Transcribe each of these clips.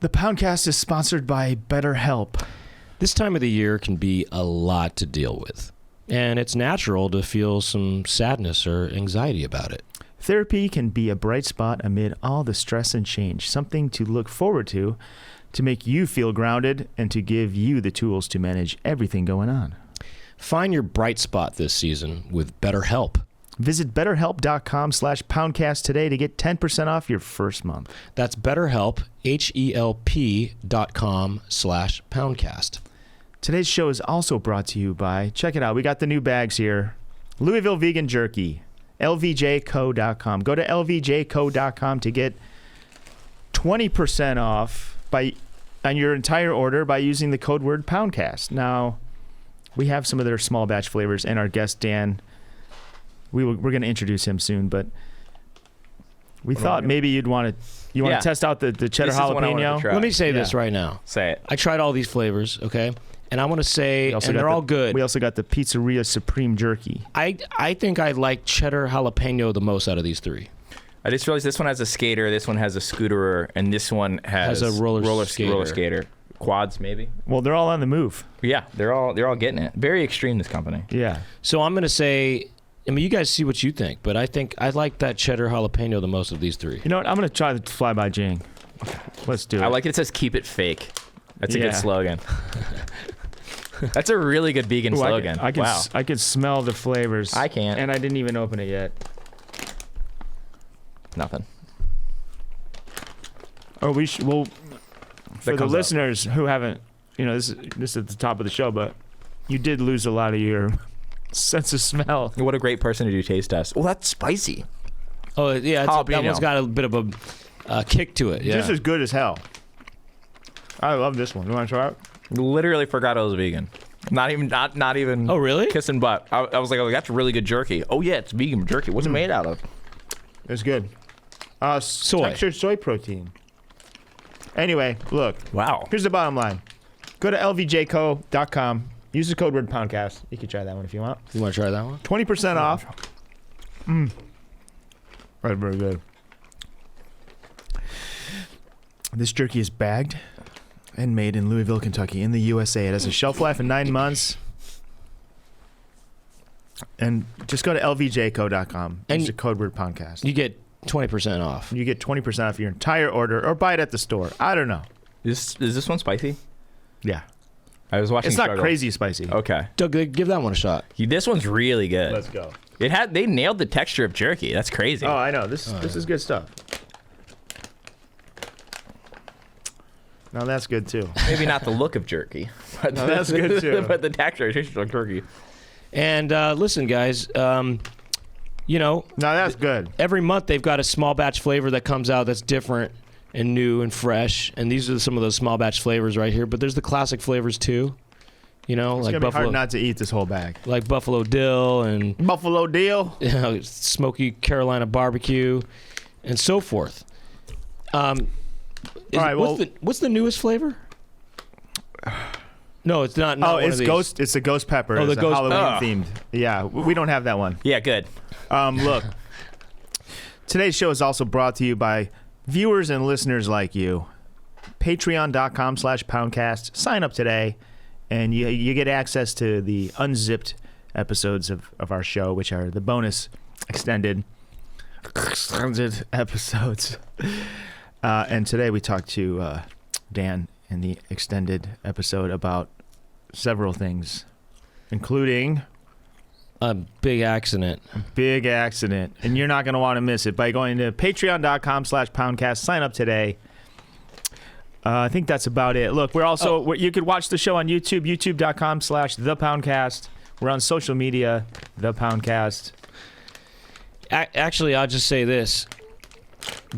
The Poundcast is sponsored by BetterHelp. This time of the year can be a lot to deal with, and it's natural to feel some sadness or anxiety about it. Therapy can be a bright spot amid all the stress and change, something to look forward to make you feel grounded and to give you the tools to manage everything going on. Find your bright spot this season with BetterHelp. Visit BetterHelp.com/Poundcast today to get 10% off your first month. That's BetterHelp, HELP.com/Poundcast. Today's show is also brought to you by, check it out, we got the new bags here. Louisville Vegan Jerky, LVJco.com. Go to LVJco.com to get 20% off on your entire order by using the code word Poundcast. Now, we have some of their small batch flavors, and our guest, Dan, we're going to introduce him soon, but we thought maybe you'd want to test out the cheddar jalapeno. Let me say this right now. Say it. I tried all these flavors, okay? And I want to say, and they're all good. We also got the Pizzeria Supreme Jerky. I think I like cheddar jalapeno the most out of these three. I just realized this one has a skater, this one has a scooterer, and this one has a roller skater. Quads, maybe. Well, they're all on the move. Yeah, they're all getting it. Very extreme, this company. Yeah. So I'm going to say, I mean, you guys see what you think, but I think I like that cheddar jalapeno the most of these three. You know what? I'm going to try the Fly By Jing. Let's do it. I like it says keep it fake. That's a good slogan. That's a really good vegan slogan. I can smell the flavors. I can't. And I didn't even open it yet. Nothing. Oh, for the listeners who haven't, this is at the top of the show, but you did lose a lot of your sense of smell. What a great person to do taste test. Well, that's spicy. Oh, yeah. That one's got a bit of a kick to it. Yeah. This is good as hell. I love this one. You want to try it? Literally forgot I was vegan. Not even. Oh, really? Kissing butt. I was like, oh, that's really good jerky. Oh, yeah, it's vegan jerky. What's it made out of? It's good. Soy. Textured soy protein. Anyway, look. Wow. Here's the bottom line. Go to lvjco.com. Use the code word Poundcast. You can try that one if you want. You want to try that one? 20% off. That's very good. This jerky is bagged and made in Louisville, Kentucky, in the USA. It has a shelf life of 9 months. And just go to lvjco.com. Use the code word Poundcast. You get 20% off. You get 20% off your entire order, or buy it at the store. I don't know. Is this one spicy? Yeah. I was watching. It's not crazy spicy. Okay. Doug, give that one a shot. This one's really good. Let's go. They nailed the texture of jerky. That's crazy. Oh, I know. This is good stuff. Now that's good too. Maybe not the look of jerky. But no, that's good too. But the texture tastes like jerky. And listen, guys, no, that's good. Every month they've got a small batch flavor that comes out that's different and new and fresh. And these are some of those small batch flavors right here. But there's the classic flavors too. It's like gonna be hard not to eat this whole bag. Like buffalo dill and smoky Carolina barbecue, and so forth. All right. What's the newest flavor? No, it's not. It's ghost. It's a ghost pepper. Oh, the ghost Halloween themed. Yeah, we don't have that one. Yeah, good. Look, today's show is also brought to you by viewers and listeners like you. Patreon.com/Poundcast. Sign up today, and you get access to the unzipped episodes of our show, which are the bonus extended episodes. And today we talked to Dan in the extended episode about several things, including a big accident. And you're not going to want to miss it by going to patreon.com/Poundcast. Sign up today. I think that's about it. Look, we're also, you could watch the show on YouTube, youtube.com/ThePoundcast. We're on social media, The Poundcast. Actually, I'll just say this.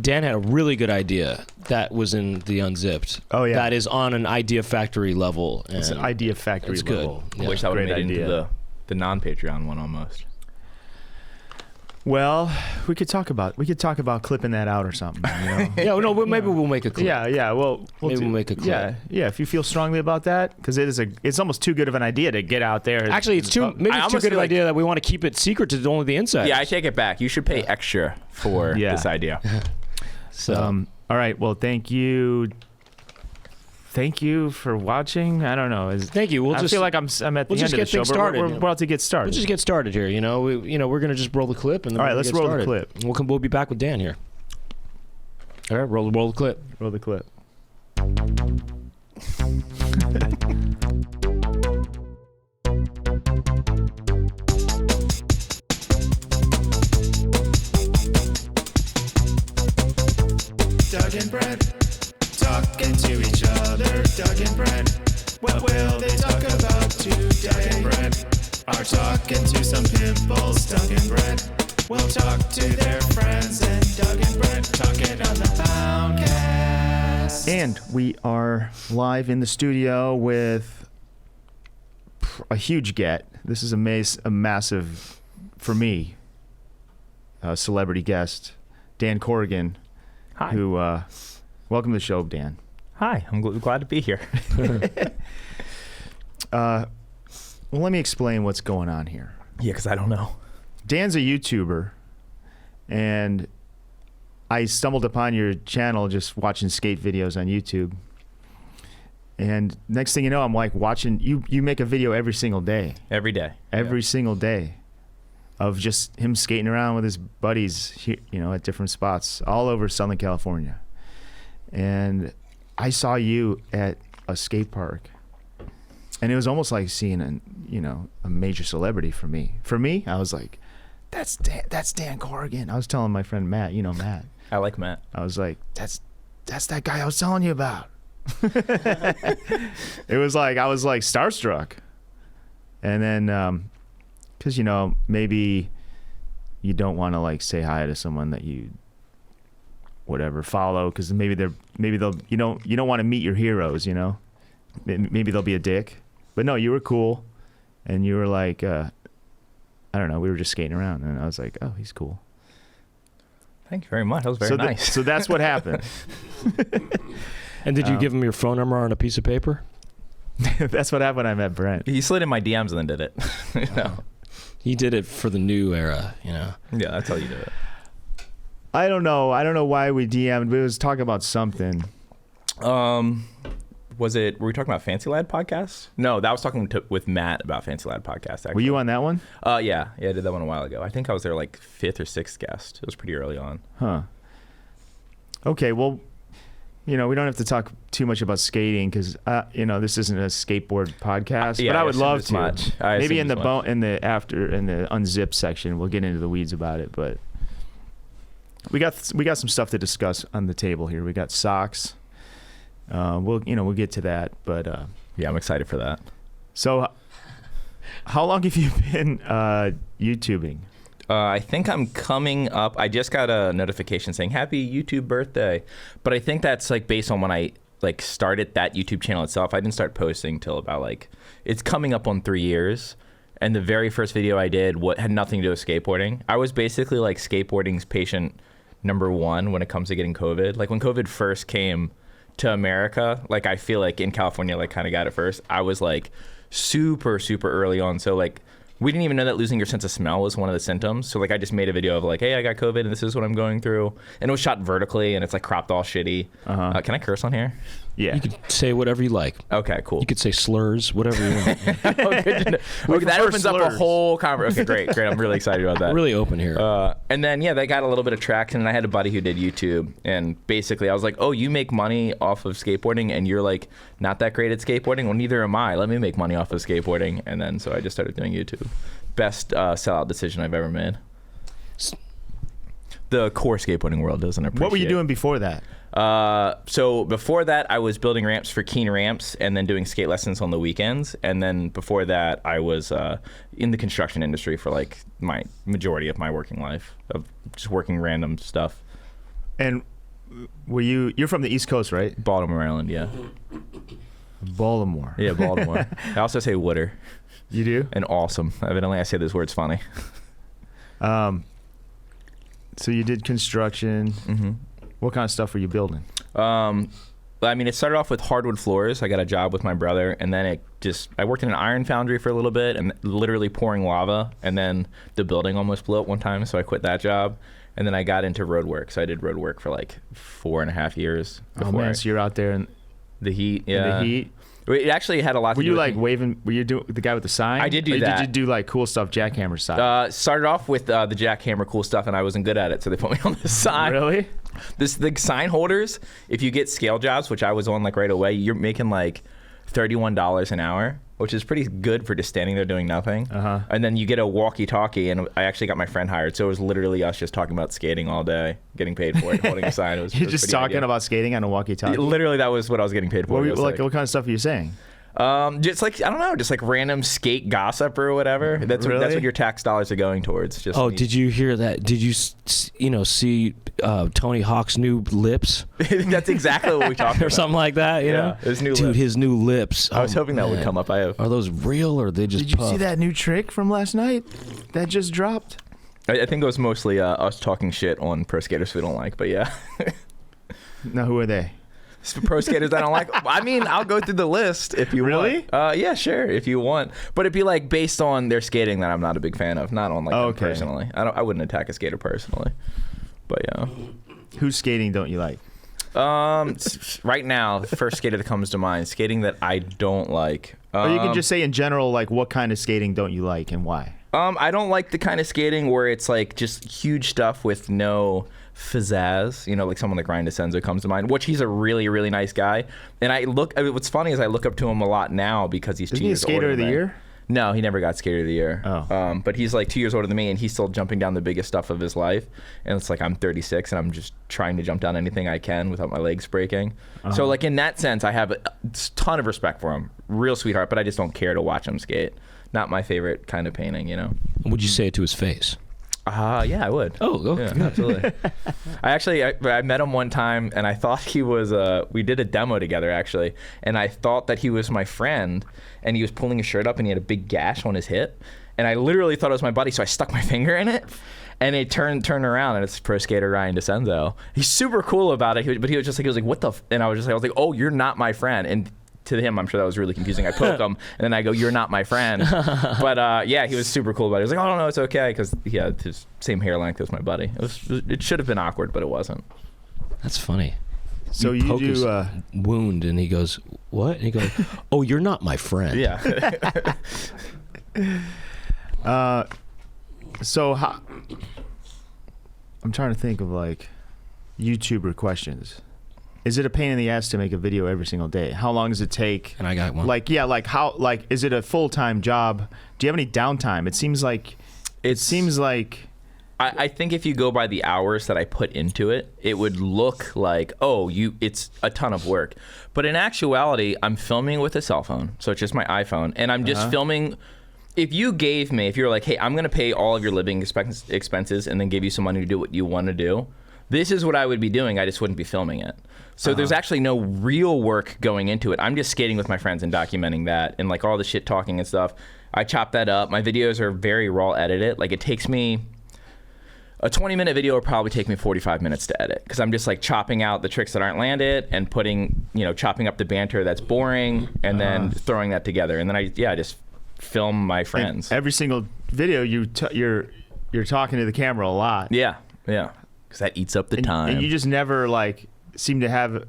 Dan had a really good idea that was in the Unzipped. Oh, yeah. That is on an Idea Factory level. It's an Idea Factory level. Good. I wish that would have made it idea. into the non-Patreon one almost. Well, we could talk about clipping that out or something. Maybe we'll make a clip. Yeah. Well, we'll make a clip. Yeah. If you feel strongly about that, because it's almost too good of an idea to get out there. Actually, it's too good of an idea that we want to keep it secret to only the insiders. Yeah, I take it back. You should pay extra for this idea. So, all right. Well, thank you, thank you for watching. I don't know. Thank you. I feel like I'm at the end of the show, but we're about to get started. We'll just get started here. We're gonna just roll the clip, and then all right, let's roll the clip. We'll be back with Dan here. All right, roll the clip. Roll the clip. Doug and Brent talking to each other. Doug and Brent, what will they talk about today? Doug and Brent are talking to some pimples. Doug and Brent will talk to their friends. And Doug and Brent talking on the Poundcast. And we are live in the studio with a huge get. This is a massive, for me, celebrity guest, Dan Corrigan. Hi. Who, welcome to the show, Dan. Hi, I'm glad to be here. Well, let me explain what's going on here. Yeah, because I don't know. Dan's a YouTuber, and I stumbled upon your channel just watching skate videos on YouTube. And next thing you know, I'm like watching, you make a video every single day. Every day. Every single day. Of just him skating around with his buddies, at different spots all over Southern California. And I saw you at a skate park, and it was almost like seeing a major celebrity for me. For me, I was like, that's Dan Corrigan. I was telling my friend Matt, Matt. I like Matt. I was like, that's that guy I was telling you about. It was like I was like starstruck, and then. Because maybe you don't want to like say hi to someone that you follow, because maybe they'll you don't want to meet your heroes, maybe they'll be a dick. But no, you were cool, and you were like I don't know, we were just skating around, and I was like, oh, he's cool. Thank you very much. That was very nice. So that's what happened. And did you give him your phone number on a piece of paper? That's what happened when I met Brent. He slid in my DMs and then did it. He did it for the new era, Yeah, that's how you do it. I don't know why we DM'd, but it was talking about something. Were we talking about Fancy Lad podcast? No, that was talking with Matt about Fancy Lad podcast, actually. Were you on that one? Yeah, I did that one a while ago. I think I was their like 5th or 6th guest. It was pretty early on. Huh. Okay, well, we don't have to talk too much about skating, because this isn't a skateboard podcast. Yeah, but I would love to. Much. Maybe in the unzipped section, we'll get into the weeds about it. But we got some stuff to discuss on the table here. We got socks. We'll get to that. But yeah, I'm excited for that. So, how long have you been YouTubing? I think I'm coming up. I just got a notification saying happy YouTube birthday, but I think that's like based on when I like started that YouTube channel itself. I didn't start posting till about it's coming up on 3 years. And the very first video I did had nothing to do with skateboarding. I was basically like skateboarding's patient number one when it comes to getting COVID. Like when COVID first came to America, like I feel like in California, like kind of got it first. I was like super, super early on. So like, we didn't even know that losing your sense of smell was one of the symptoms. So like I just made a video of like, hey, I got COVID and this is what I'm going through. And it was shot vertically and it's like cropped all shitty. Can I curse on here? Yeah. You can say whatever you like. Okay, cool. You could say slurs, whatever you want. Oh, good to know. Okay, that opens up a whole conversation. Okay, great. I'm really excited about that. Really open here. And then, yeah, they got a little bit of traction. And I had a buddy who did YouTube. And basically, I was like, oh, you make money off of skateboarding and you're like not that great at skateboarding? Well, neither am I. Let me make money off of skateboarding. And then so I just started doing YouTube. Best sellout decision I've ever made. The core skateboarding world doesn't appreciate. What were you doing before that? So before that, I was building ramps for Keen Ramps and then doing skate lessons on the weekends. And then before that, I was in the construction industry for like my majority of my working life of just working random stuff. And you're from the East Coast, right? Baltimore, Maryland, yeah. Baltimore. Yeah, Baltimore. I also say wooder. You do? And awesome. Evidently, I say those words funny. So you did construction. Mm-hmm. What kind of stuff were you building? I mean, it started off with hardwood floors. I got a job with my brother, and then I worked in an iron foundry for a little bit, and literally pouring lava, and then the building almost blew up one time, so I quit that job. And then I got into road work. So I did road work for like 4.5 years. Oh man, so you're out there The Heat, in yeah. the Heat. It actually had a lot to Were do you with like waving? Were you doing the guy with the sign? I did do or that. Did you do like cool stuff, jackhammer style? Started off with the jackhammer cool stuff, and I wasn't good at it, so they put me on the side. Really? The sign holders, if you get scale jobs, which I was on like right away, you're making like $31 an hour, which is pretty good for just standing there doing nothing. Uh-huh. And then you get a walkie-talkie, and I actually got my friend hired, so it was literally us just talking about skating all day, getting paid for it, holding a sign. It was You're just pretty talking ideal. about skating on a walkie-talkie. Literally, that was what I was getting paid for. What, It was what kind of stuff are you saying? Just like, I don't know, just like random skate gossip or whatever. That's Really? what your tax dollars are going towards. Just Oh, me. did you hear that? Did you see Tony Hawk's new lips That's exactly what we talked or about. something like that? You Yeah, know, his new dude, lips. his new lips. I was hoping that would man. come up. Are those real or are they just? Did you see puff? that new trick from last night that just dropped? I think it was mostly us talking shit on pro skaters we don't like, but yeah. Now, who are they? Pro skaters I don't like. I mean, I'll go through the list if you Really? want. Yeah, sure, if you want. But it'd be like based on their skating that I'm not a big fan of, not on like them Okay. personally. I wouldn't attack a skater personally. But yeah. Whose skating don't you like? Right now, the first skater that comes to mind, skating that I don't like. Or you can just say in general, like, what kind of skating don't you like and why? I don't like the kind of skating where it's like just huge stuff with no pizzazz. You know, like someone like Ryan DeCenzo comes to mind, which he's a really, really nice guy. And what's funny is I look up to him a lot now because he's 2 Isn't he a years older skater of the than me. year? No, he never got skater of the year. Oh. But he's like 2 years older than me, and he's still jumping down the biggest stuff of his life. And it's like I'm 36, and I'm just trying to jump down anything I can without my legs breaking. So like in that sense, I have a ton of respect for him. Real sweetheart, but I just don't care to watch him skate. Not my favorite kind of painting, you know. Would you say it to his face? Yeah, I would. Oh, okay. Yeah, absolutely. I met him one time, and I thought he was. We did a demo together actually, and I thought that he was my friend, and he was pulling his shirt up, and he had a big gash on his hip, and I literally thought it was my buddy, so I stuck my finger in it, and it turned around, and it's pro skater Ryan DeCenzo. He's super cool about it, but he was like, what the? And I was like, oh, you're not my friend, and to him, I'm sure that was really confusing. I poke him, and then I go, "You're not my friend." But yeah, he was super cool about it. He was like, "Oh no, it's okay," because he had his same hair length as my buddy. It should have been awkward, but it wasn't. That's funny. So you poke his do. wound, and he goes, "What?" And he goes, "Oh, you're not my friend." Yeah. So how? I'm trying to think of like YouTuber questions. Is it a pain in the ass to make a video every single day? How long does it take? And I got one. Like, yeah, like how? Like, is it a full-time job? Do you have any downtime? It seems like. I think if you go by the hours that I put into it, it would look like, it's a ton of work. But in actuality, I'm filming with a cell phone, so it's just my iPhone, and I'm just filming. If you were like, hey, I'm going to pay all of your living expenses and then give you some money to do what you want to do, this is what I would be doing. I just wouldn't be filming it. So there's actually no real work going into it. I'm just skating with my friends and documenting that and like all the shit talking and stuff. I chop that up. My videos are very raw edited. Like it takes me, a 20-minute video will probably take me 45 minutes to edit because I'm just like chopping out the tricks that aren't landed and chopping up the banter that's boring and then throwing that together. And then I just film my friends. And every single video you're talking to the camera a lot. Yeah. Because that eats up the time. And you just never like seem to have.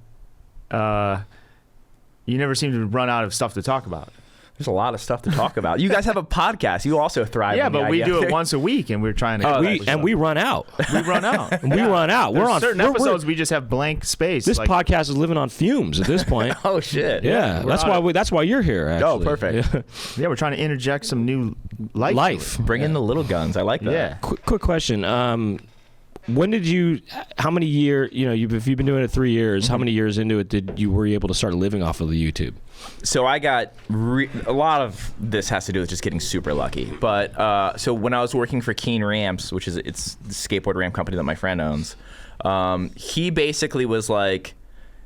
You never seem to run out of stuff to talk about. There's a lot of stuff to talk about. You guys have a podcast. You also thrive. Yeah, in the but we idea. do it once a week, and we're trying to. we run out. We run out. We run out. We're There's on certain we're- episodes. We just have blank space. This like, podcast is living on fumes at this point. Oh shit. Yeah, we're on it. that's why you're here. Actually. Oh, perfect. Yeah. Yeah, we're trying to interject some new life. Life. Bring in the little guns. I like that. Yeah. Quick question. When did you? How many years? If you've been doing it 3 years, how many years into it were you able to start living off of the YouTube? So I got a lot of this has to do with just getting super lucky. But so when I was working for Keen Ramps, which is it's the skateboard ramp company that my friend owns, he basically was like,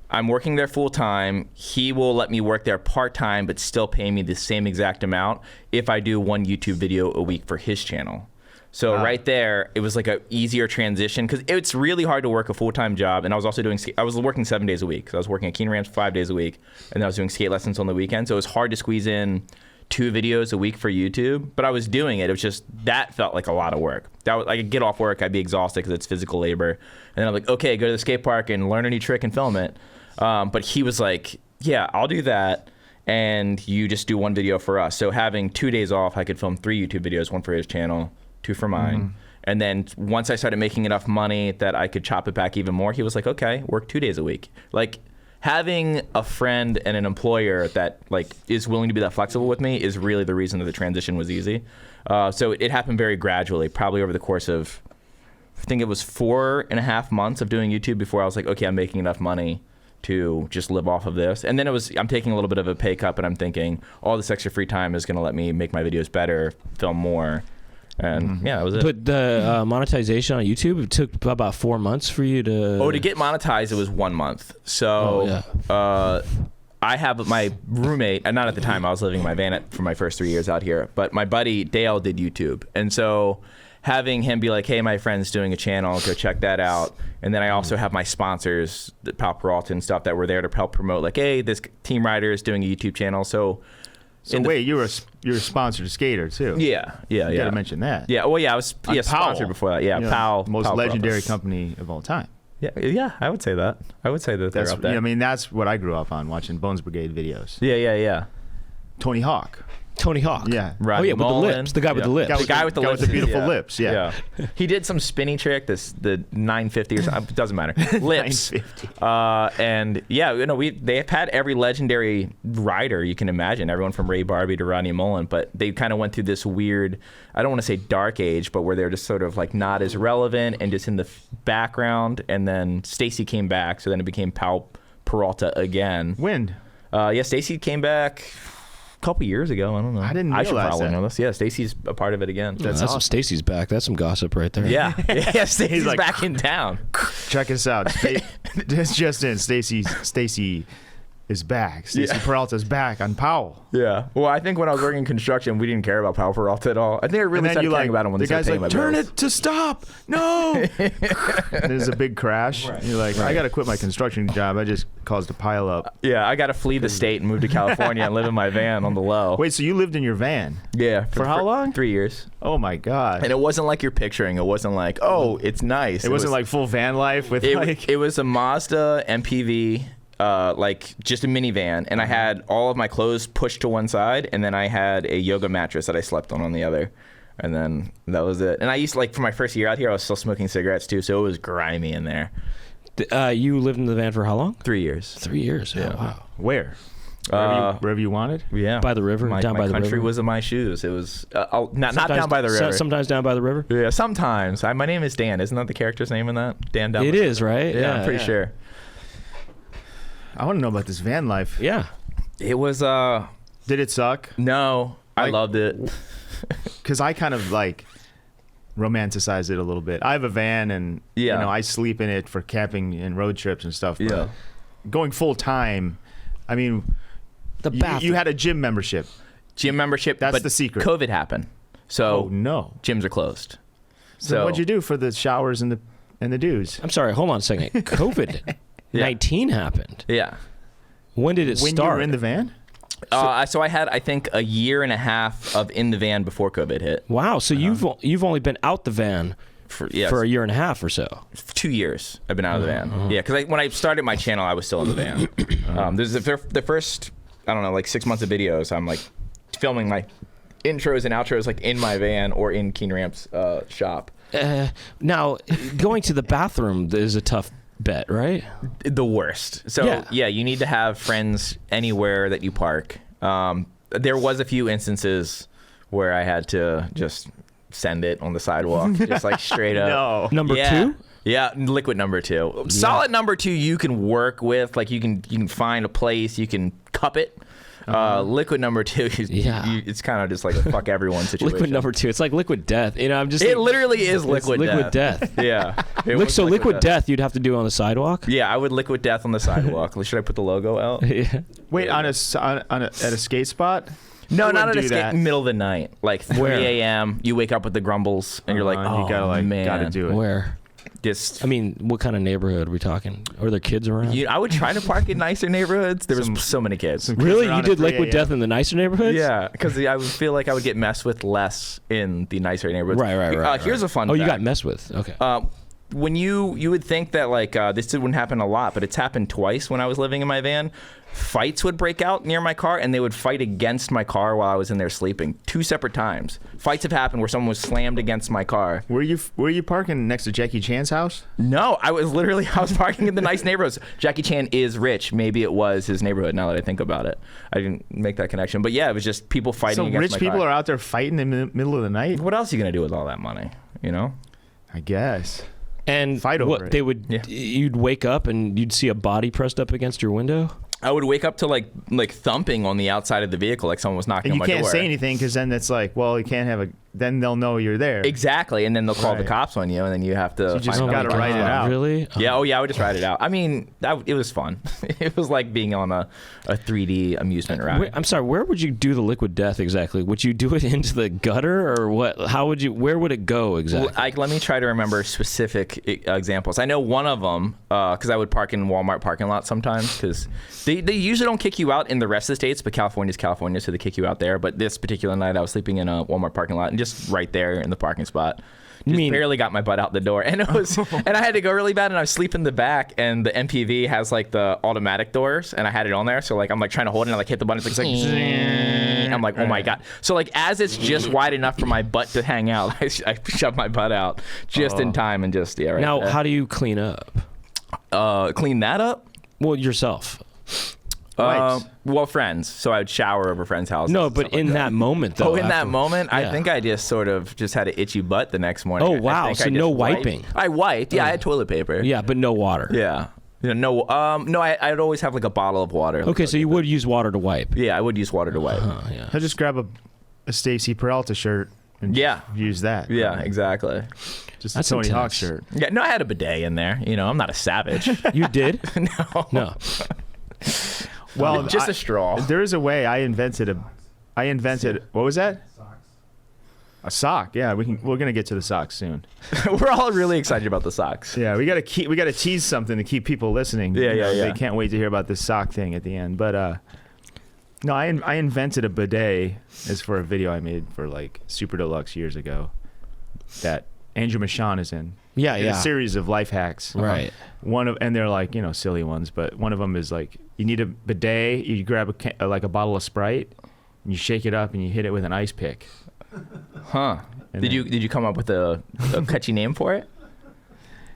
I'm working there full time. He will let me work there part time, but still pay me the same exact amount if I do one YouTube video a week for his channel. So right there, it was like a easier transition because it's really hard to work a full-time job. And I was also I was working 7 days a week. So I was working at Keen Ramps 5 days a week. And then I was doing skate lessons on the weekend. So it was hard to squeeze in 2 videos a week for YouTube. But I was doing it. It was just, that felt like a lot of work. I could get off work, I'd be exhausted because it's physical labor. And then I'm like, okay, go to the skate park and learn a new trick and film it. But he was like, yeah, I'll do that. And you just do one video for us. So having 2 days off, I could film 3 YouTube videos, 1 for his channel, 2 for mine. And then once I started making enough money that I could chop it back even more, he was like, okay, work 2 days a week. Like, having a friend and an employer that like is willing to be that flexible with me is really the reason that the transition was easy. So it happened very gradually, probably over the course of, I think it was 4.5 months of doing YouTube before I was like, okay, I'm making enough money to just live off of this. And then I'm taking a little bit of a pay cut, but I'm thinking all this extra free time is going to let me make my videos better, film more. And yeah, that was it. But the monetization on YouTube, it took about 4 months for you to... Oh, to get monetized, it was 1 month. So I have my roommate, and not at the time, I was living in my van for my first 3 years out here, but my buddy Dale did YouTube. And so having him be like, hey, my friend's doing a channel, go check that out. And then I also have my sponsors, the Pal Peralta and stuff, that were there to help promote, like, hey, this Team Rider is doing a YouTube channel. So wait, you're a sponsored skater too. Yeah. You gotta mention that. Yeah, well, yeah, I was sponsored before that. Yeah, Pal. Most Pal legendary Peralta. company of all time. Yeah, I would say that. I would say that they're up there. I mean, that's what I grew up on, watching Bones Brigade videos. Yeah. Tony Hawk. Tony Hawk. Yeah. Rodney with the Mullen. lips. The guy with the lips. The guy with the lips. With the beautiful lips. Yeah. He did some spinny trick. The 950 or something. It doesn't matter. Lips. 950. And yeah, they've had every legendary rider you can imagine. Everyone from Ray Barbie to Rodney Mullen, but they kind of went through this weird, I don't want to say dark age, but where they're just sort of like not as relevant and just in the background. And then Stacy came back, so then it became Pal Peralta again. When? Yeah, Stacy came back couple years ago. I don't know. I didn't I should realize probably that. know this. Yeah, Stacy's a part of it again. That's awesome. Stacy's back. That's some gossip right there. Yeah, Stacy's like, back in town. Check us out. Just in, Stacy is back. Stacy Peralta's back on Powell. Yeah. Well, I think when I was working in construction, we didn't care about Pal Peralta at all. I think I really started caring about him when the they started guy's paying like, my turn bills. it to stop. No. There's a big crash. Right. You're like, I got to quit my construction job. I just caused a pile up. Yeah, I got to flee the state and move to California and live in my van on the low. Wait, so you lived in your van? Yeah. For how long? 3 years. Oh my God. And it wasn't like you're picturing. It wasn't like, oh, it's nice. It wasn't like full van life with It was a Mazda MPV. Like just a minivan, and I had all of my clothes pushed to one side, and then I had a yoga mattress that I slept on the other, and then that was it. And I used to, like, for my first year out here, I was still smoking cigarettes too, so it was grimy in there. You lived in the van for how long? 3 years. 3 years. Yeah. Oh, wow. Where? Wherever you wanted? Yeah. By the river? Down by the river? My country was in my shoes. It was not down by the river. Sometimes down by the river? Yeah, sometimes. My name is Dan. Isn't that the character's name in that? Dan down. It is, right? Yeah, I'm pretty sure. I want to know about this van life. Yeah. It was Did it suck? No, I loved it. Because I kind of like romanticize it a little bit. I have a van, and I sleep in it for camping and road trips and stuff. But Yeah. going full time, I mean, you had a gym membership. Gym membership. That's but the secret. COVID happened, so Oh no. gyms are closed. So what'd you do for the showers and the dues? I'm sorry. Hold on a second. COVID-19 happened. Yeah. When did it When start? you were in the van? So I had, I think, a year and a half of in the van before COVID hit. Wow. So you've only been out the van For a year and a half or so. 2 years I've been out of the van. Yeah, because when I started my channel, I was still in the van. There's the first, I don't know, like 6 months of videos, I'm like filming my intros and outros like in my van or in Keen Ramp's shop. Now, going to the bathroom is a tough bet, right? The worst. So yeah, you need to have friends anywhere that you park. There was a few instances where I had to just send it on the sidewalk, just like straight up. No. Number two? Yeah, liquid number two. Solid number two you can work with. Like you can find a place, you can cup it. Liquid number two, it's kind of just like a fuck everyone situation. Liquid number two, it's like liquid death. It literally is liquid death. Yeah. So liquid death you'd have to do on the sidewalk? Yeah, I would liquid death on the sidewalk. Should I put the logo out? Yeah. Wait, at a skate spot? No, You not at wouldn't a do skate. that. Middle of the night, like 3 a.m. You wake up with the grumbles, and you're like, oh, you gotta man. gotta do it. Where? Just, I mean, what kind of neighborhood are we talking? Are there kids around? I would try to park in nicer neighborhoods. There was so many kids. Really? You around did at 3 liquid death in the nicer neighborhoods? Yeah, because I would feel like I would get messed with less in the nicer neighborhoods. Right. Here's a fun Oh, fact. you got messed with. Okay. When you would think that like this wouldn't happen a lot, but it's happened twice when I was living in my van. fights would break out near my car, and they would fight against my car while I was in there sleeping. 2 separate times. Fights have happened where someone was slammed against my car. Were you parking next to Jackie Chan's house? No, I was parking in the nice neighborhoods. Jackie Chan is rich. Maybe it was his neighborhood now that I think about it. I didn't make that connection. But yeah, it was just people fighting So against rich my people car. are out there fighting in the middle of the night? What else are you going to do with all that money, you know? I guess. And Fight over what it. they would, Yeah. you'd wake up and you'd see a body pressed up against your window. I would wake up to like thumping on the outside of the vehicle, like someone was knocking And on you my can't door. say anything because then it's like, well, you can't have a. Then they'll know you're there. Exactly, and then they'll call the Right. cops on you, and then you have to. you just find gotta out. write it out. Really? Yeah, I would just write it out. I mean, it was fun. It was like being on a 3D amusement ride. I'm sorry. Where would you do the liquid death exactly? Would you do it into the gutter or what? How would you? Where would it go exactly? Let me try to remember specific examples. I know one of them because I would park in Walmart parking lots sometimes because they usually don't kick you out in the rest of the states, but California's California, so they kick you out there. But this particular night, I was sleeping in a Walmart parking lot and just right there in the parking spot. Just barely got my butt out the door, and it was, and I had to go really bad, and I was sleeping in the back, and the MPV has like the automatic doors, and I had it on there, so like I'm like trying to hold it, and I like hit the button, it's like zing. I'm like, oh my god! So like as it's just wide enough for my butt to hang out, I shoved my butt out just in time, and just right now, there. how do you clean up? Clean that up? Well, yourself. Wipes. Well, friends. So I would shower over friends' houses. No, and but stuff like in that moment, though. Oh, in that after- moment, I Yeah. think I just sort of just had an itchy butt the next morning. Oh, I wow. think So I no just wiped. wiping. I wiped. Yeah, I had toilet paper. Yeah, but no water. Yeah. No. I'd always have like a bottle of water. Okay, so you would use water to wipe. Yeah, I would use water to wipe. Yeah. I'll just grab a Stacy Peralta shirt and Yeah. use that. Yeah, exactly. Just That's a Tony Hawk intense. shirt. Yeah, no, I had a bidet in there. You know, I'm not a savage. You did? No. No. Well, Just a straw. There is a way. I invented. What was that? A sock. Yeah, we're gonna get to the socks soon. We're all really excited about the socks. Yeah, we gotta tease something to keep people listening. Yeah, You know, yeah. They can't wait to hear about this sock thing at the end. But no, I invented a bidet as for a video I made for like Super Deluxe years ago. That Andrew Michon is in. Yeah, Did yeah. A series of life hacks. Right. And they're like silly ones, but one of them is like you need a bidet. You grab like a bottle of Sprite, and you shake it up and you hit it with an ice pick. Huh. And Did you come up with a catchy name for it?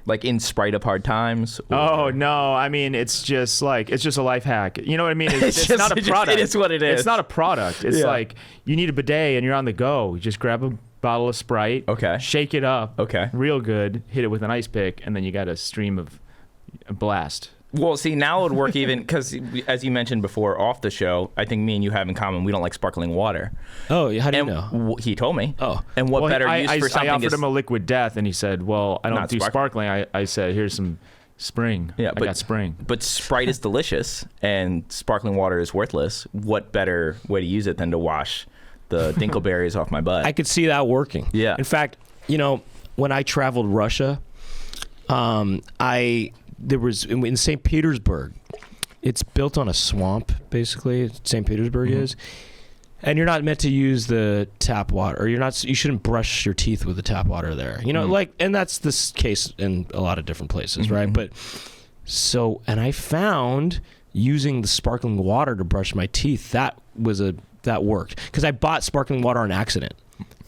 Like in Sprite of Hard Times? or- Oh no! I mean, it's just a life hack. You know what I mean? It's just- not a it just- product. it is what it is. It's not a product. It's Yeah. like you need a bidet and you're on the go. You just grab a bottle of Sprite. Okay. Shake it up. Okay. Real good. Hit it with an ice pick, and then you got a stream of a blast. Well, see, now it would work even because, as you mentioned before off the show, I think me and you have in common, we don't like sparkling water. Oh, how do you And know? he told me. Oh. And what Well, better use for I something offered is... him a liquid death, and he said, "Well, I don't Not do sparkling. sparkling." I said, "Here's some spring. Yeah, I got spring." But Sprite is delicious, and sparkling water is worthless. What better way to use it than to wash the dingleberries off my butt? I could see that working. Yeah. In fact, when I traveled Russia, there was in St. Petersburg. It's built on a swamp, basically. St. Petersburg is, and you're not meant to use the tap water, or you shouldn't brush your teeth with the tap water there. And that's the case in a lot of different places, right? But and I found using the sparkling water to brush my teeth that worked because I bought sparkling water on accident.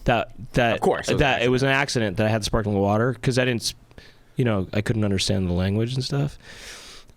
That Of course, it was an accident that I had the sparkling water because I didn't, I couldn't understand the language and stuff.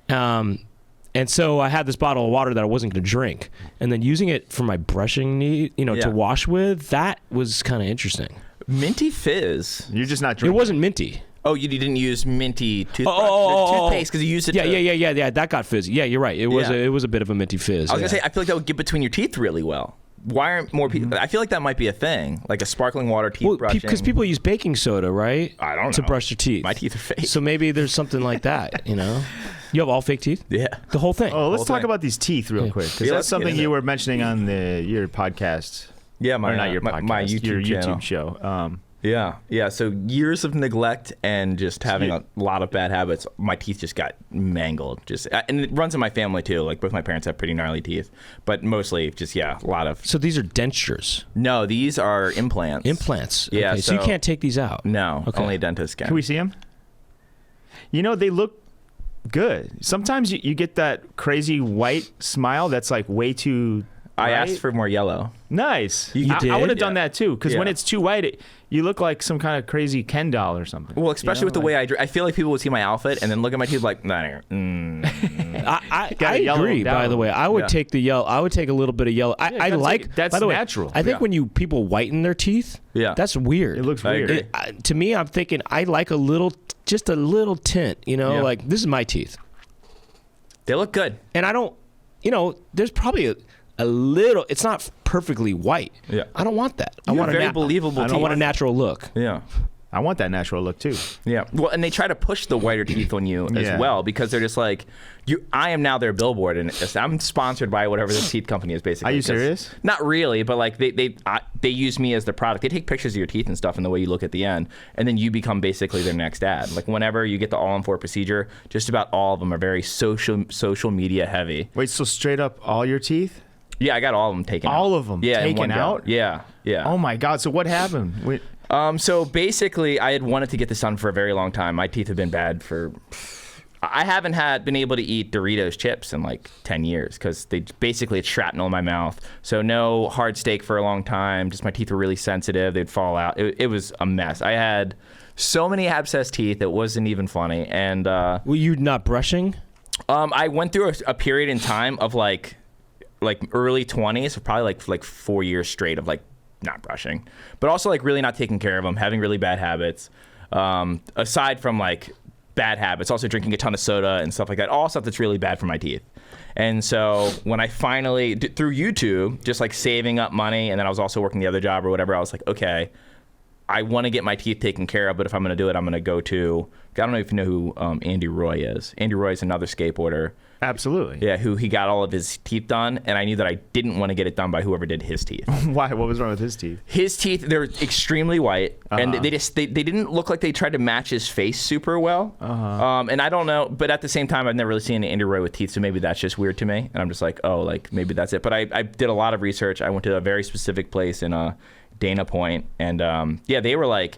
And so I had this bottle of water that I wasn't going to drink, and then using it for my brushing need, to wash with. That was kind of interesting. Minty Fizz. You're just not It drinking. wasn't minty. Oh, you didn't use minty toothbrush, Oh. toothpaste because you used it. Yeah. That got fizzy. Yeah, you're right. It was a bit of a minty fizz. I was gonna say, I feel like that would get between your teeth really well. Why aren't more people? I feel like that might be a thing, like a sparkling water teeth brushing. because people use baking soda, right? I don't to know. brush their teeth. My teeth are fake. So maybe there's something like that. You have all fake teeth. Yeah. The whole thing. Oh, let's Whole talk thing. about these teeth real quick because Yeah, that's let's get something into you it. were mentioning on your podcast. Yeah, Or not your podcast, my YouTube your channel. YouTube show. Yeah. So years of neglect and just having a lot of bad habits. My teeth just got mangled. And it runs in my family too. Like both my parents have pretty gnarly teeth, but mostly just a lot of. So these are dentures. No, these are implants. Implants. Yeah, Okay, so you so- can't take these out. No, Okay. only a dentist can. Can we see them? They look good. Sometimes you get that crazy white smile that's like way too. I bright. asked for more yellow. Nice. You I did? would have done that too, because when Yeah. it's too white, you look like some kind of crazy Ken doll or something. Well, especially with the way I feel like people would see my outfit and then look at my teeth like, nah. I Gotta yellow agree. them down. By the way, I would Yeah. take the yellow. I would take a little bit of yellow. I gotta like take it. That's by the way, natural. I think Yeah. when people whiten their teeth, Yeah. that's weird. It looks I weird. agree. To me, I'm thinking I like just a little tint. Yeah. Like this is my teeth, They look good. and I don't. There's probably a little. It's not perfectly white. Yeah. I don't want that. I You want have a very believable I teeth. want a natural look. Yeah. I want that natural look too. Yeah. Well, and they try to push the whiter teeth on you as Yeah. well because they're just like, I am now their billboard, and I'm sponsored by whatever this teeth company is basically. Are you 'cause- serious? Not really, but like they use me as the product. They take pictures of your teeth and stuff, and the way you look at the end, and then you become basically their next ad. Like whenever you get the all-in-4 procedure, just about all of them are very social media heavy. Wait, so straight up all your teeth? Yeah, I got all of them taken out. All of them Yeah, in taken one go. out? Yeah, yeah. Oh my God! So what happened? Wait, So basically, I had wanted to get this done for a very long time. My teeth have been bad for. I haven't been able to eat Doritos chips in like 10 years because it's shrapnel in my mouth. So no hard steak for a long time. Just my teeth were really sensitive. They'd fall out. It was a mess. I had so many abscessed teeth. It wasn't even funny. And Were you not brushing? I went through a period in time of like early 20s, probably like 4 years straight of like not brushing, but also like really not taking care of them, having really bad habits. Aside from like bad habits, also drinking a ton of soda and stuff like that, all stuff that's really bad for my teeth. And so when I finally, through YouTube, just like saving up money, and then I was also working the other job or whatever, I was like, okay, I want to get my teeth taken care of, but if I'm going to do it, I'm going to go to, I don't know if you know who Andy Roy is. Andy Roy is another skateboarder. absolutely. Yeah, who he got all of his teeth done, and I knew that I didn't want to get it done by whoever did his teeth. Why? What was wrong with his teeth? His teeth, they're extremely white, and they didn't look like they tried to match his face super well. And I don't know, but at the same time, I've never really seen an Andy Roy with teeth, so maybe that's just weird to me. And I'm just like, oh, like maybe that's it. But I did a lot of research. I went to a very specific place in Dana Point, and they were like,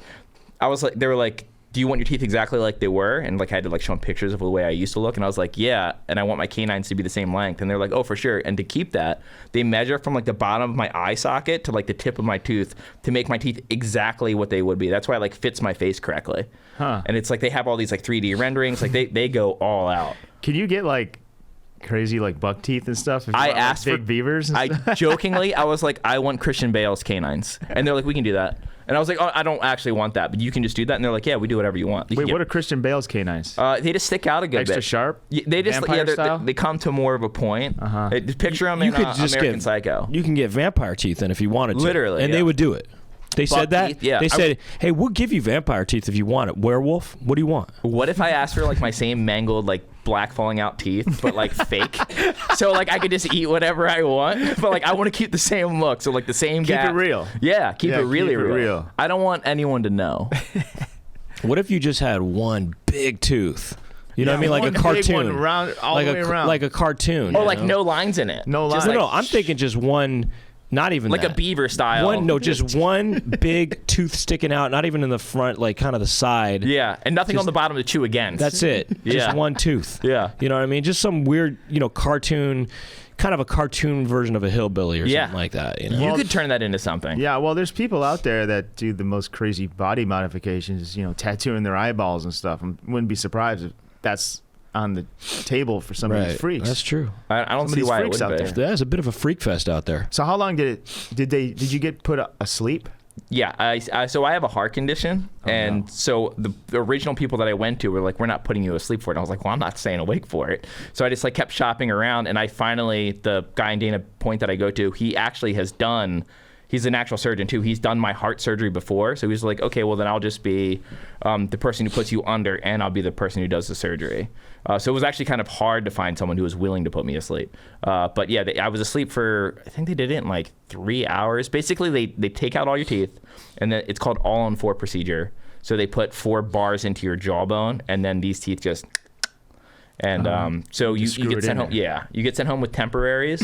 they were like, do you want your teeth exactly like they were? And like I had to like show them pictures of the way I used to look, and I was like, yeah, and I want my canines to be the same length. And they're like, oh, for sure. And to keep that, they measure from like the bottom of my eye socket to like the tip of my tooth to make my teeth exactly what they would be. That's why it like fits my face correctly. Huh. And it's like they have all these like 3D renderings, like they go all out. Can you get like crazy like buck teeth and stuff? If you I want, like, asked big for beavers. And stuff? I jokingly, I was like, I want Christian Bale's canines, and they're like, we can do that. And I was like, oh, I don't actually want that, but you can just do that. And they're like, yeah, we do whatever you want. Wait, what are Christian Bale's canines? They just stick out a good Extra bit. sharp? Yeah, they just Vampire style? they come to more of a point. Just picture them You in could just American get Psycho. You can get vampire teeth then if you wanted to. Literally, and yeah. they would do it. They Buck said that. teeth, yeah. They said, "Hey, we'll give you vampire teeth if you want it. Werewolf? What do you want?" What if I asked for like my same mangled like black falling out teeth, but like fake? So like I could just eat whatever I want, but like I want to keep the same look. So like the same Keep gap. it real. Yeah, keep Yeah, it really keep it real. I don't want anyone to know. What if you just had one big tooth? You know what I mean, like a One big cartoon, one round, all like the way around. like a cartoon. Or you like know? no lines in it. No lines. Just No, like, no, I'm thinking just one. Not even like that. a beaver style. One, no, just one big tooth sticking out, not even in the front, like kind of the side. Yeah, and nothing on the bottom to chew against. That's it. Yeah. Just one tooth. Yeah. You know what I mean? Just some weird, cartoon, kind of a cartoon version of a hillbilly or Yeah. something like that. You know? You could turn that into something. Yeah, well, there's people out there that do the most crazy body modifications, tattooing their eyeballs and stuff. I wouldn't be surprised if that's on the table for some of these freaks. That's true. I don't Some of see these why it freaks would out be. there. There's a bit of a freak fest out there. So how long did you get put asleep? Yeah, so I have a heart condition, and so the original people that I went to were like, we're not putting you asleep for it. And I was like, well, I'm not staying awake for it. So I just like kept shopping around, and I finally, the guy in Dana Point that I go to, he actually has done, he's an actual surgeon too. He's done my heart surgery before. So he's like, okay, well then I'll just be the person who puts you under, and I'll be the person who does the surgery. So it was actually kind of hard to find someone who was willing to put me asleep. But yeah, I was asleep for, I think they did it in like 3 hours. Basically, they take out all your teeth, and then it's called all-on-4 procedure. So they put 4 bars into your jawbone, and then these teeth just... And so you screw get it sent in home. there. Yeah, you get sent home with temporaries,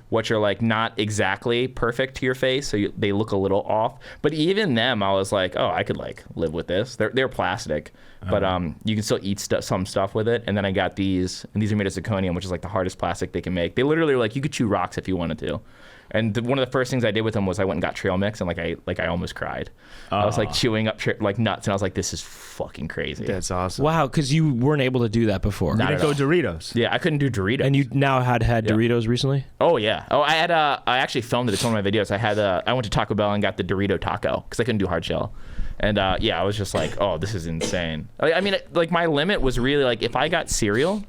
which are like not exactly perfect to your face, so they look a little off. But even them, I was like, oh, I could like live with this. They're plastic, but you can still eat some stuff with it. And then I got these, and these are made of zirconium, which is like the hardest plastic they can make. They literally are like, you could chew rocks if you wanted to. And one of the first things I did with them was I went and got trail mix, and I almost cried. I was like chewing up like nuts, and I was like, this is fucking crazy. That's awesome. Wow, because you weren't able to do that before. You didn't go Doritos. Yeah, I couldn't do Doritos. And you now had Doritos recently? Oh yeah. Oh, I actually filmed it. It's one of my videos. I went to Taco Bell and got the Dorito taco because I couldn't do hard shell. And I was just like, oh, this is insane. I mean, like my limit was really like if I got cereal,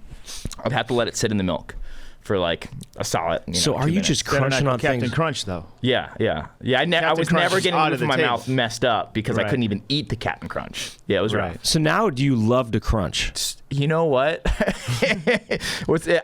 I'd have to let it sit in the milk for like a solid. So are 2 you minutes. just Better not crunching go on Captain things? Crunch though. Yeah. I was Crunch never is getting out it of from the my mouth tape. messed up because I Right. couldn't even eat the Captain Crunch. Yeah, it was Right. rough. So now do you love to crunch? You know what?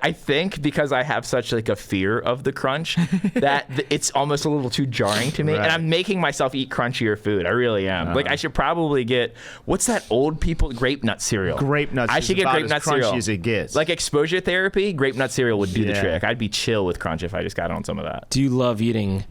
I think because I have such like a fear of the crunch that it's almost a little too jarring to me. Right. And I'm making myself eat crunchier food. I really am. Like I should probably get what's that old people grape nut cereal? Grape nuts. I is should get about grape as nut crunchy cereal. as it gets. Like exposure therapy, grape nut cereal would do the Yeah. trick. I'd be chill with crunch if I just got on some of that. Do you love eating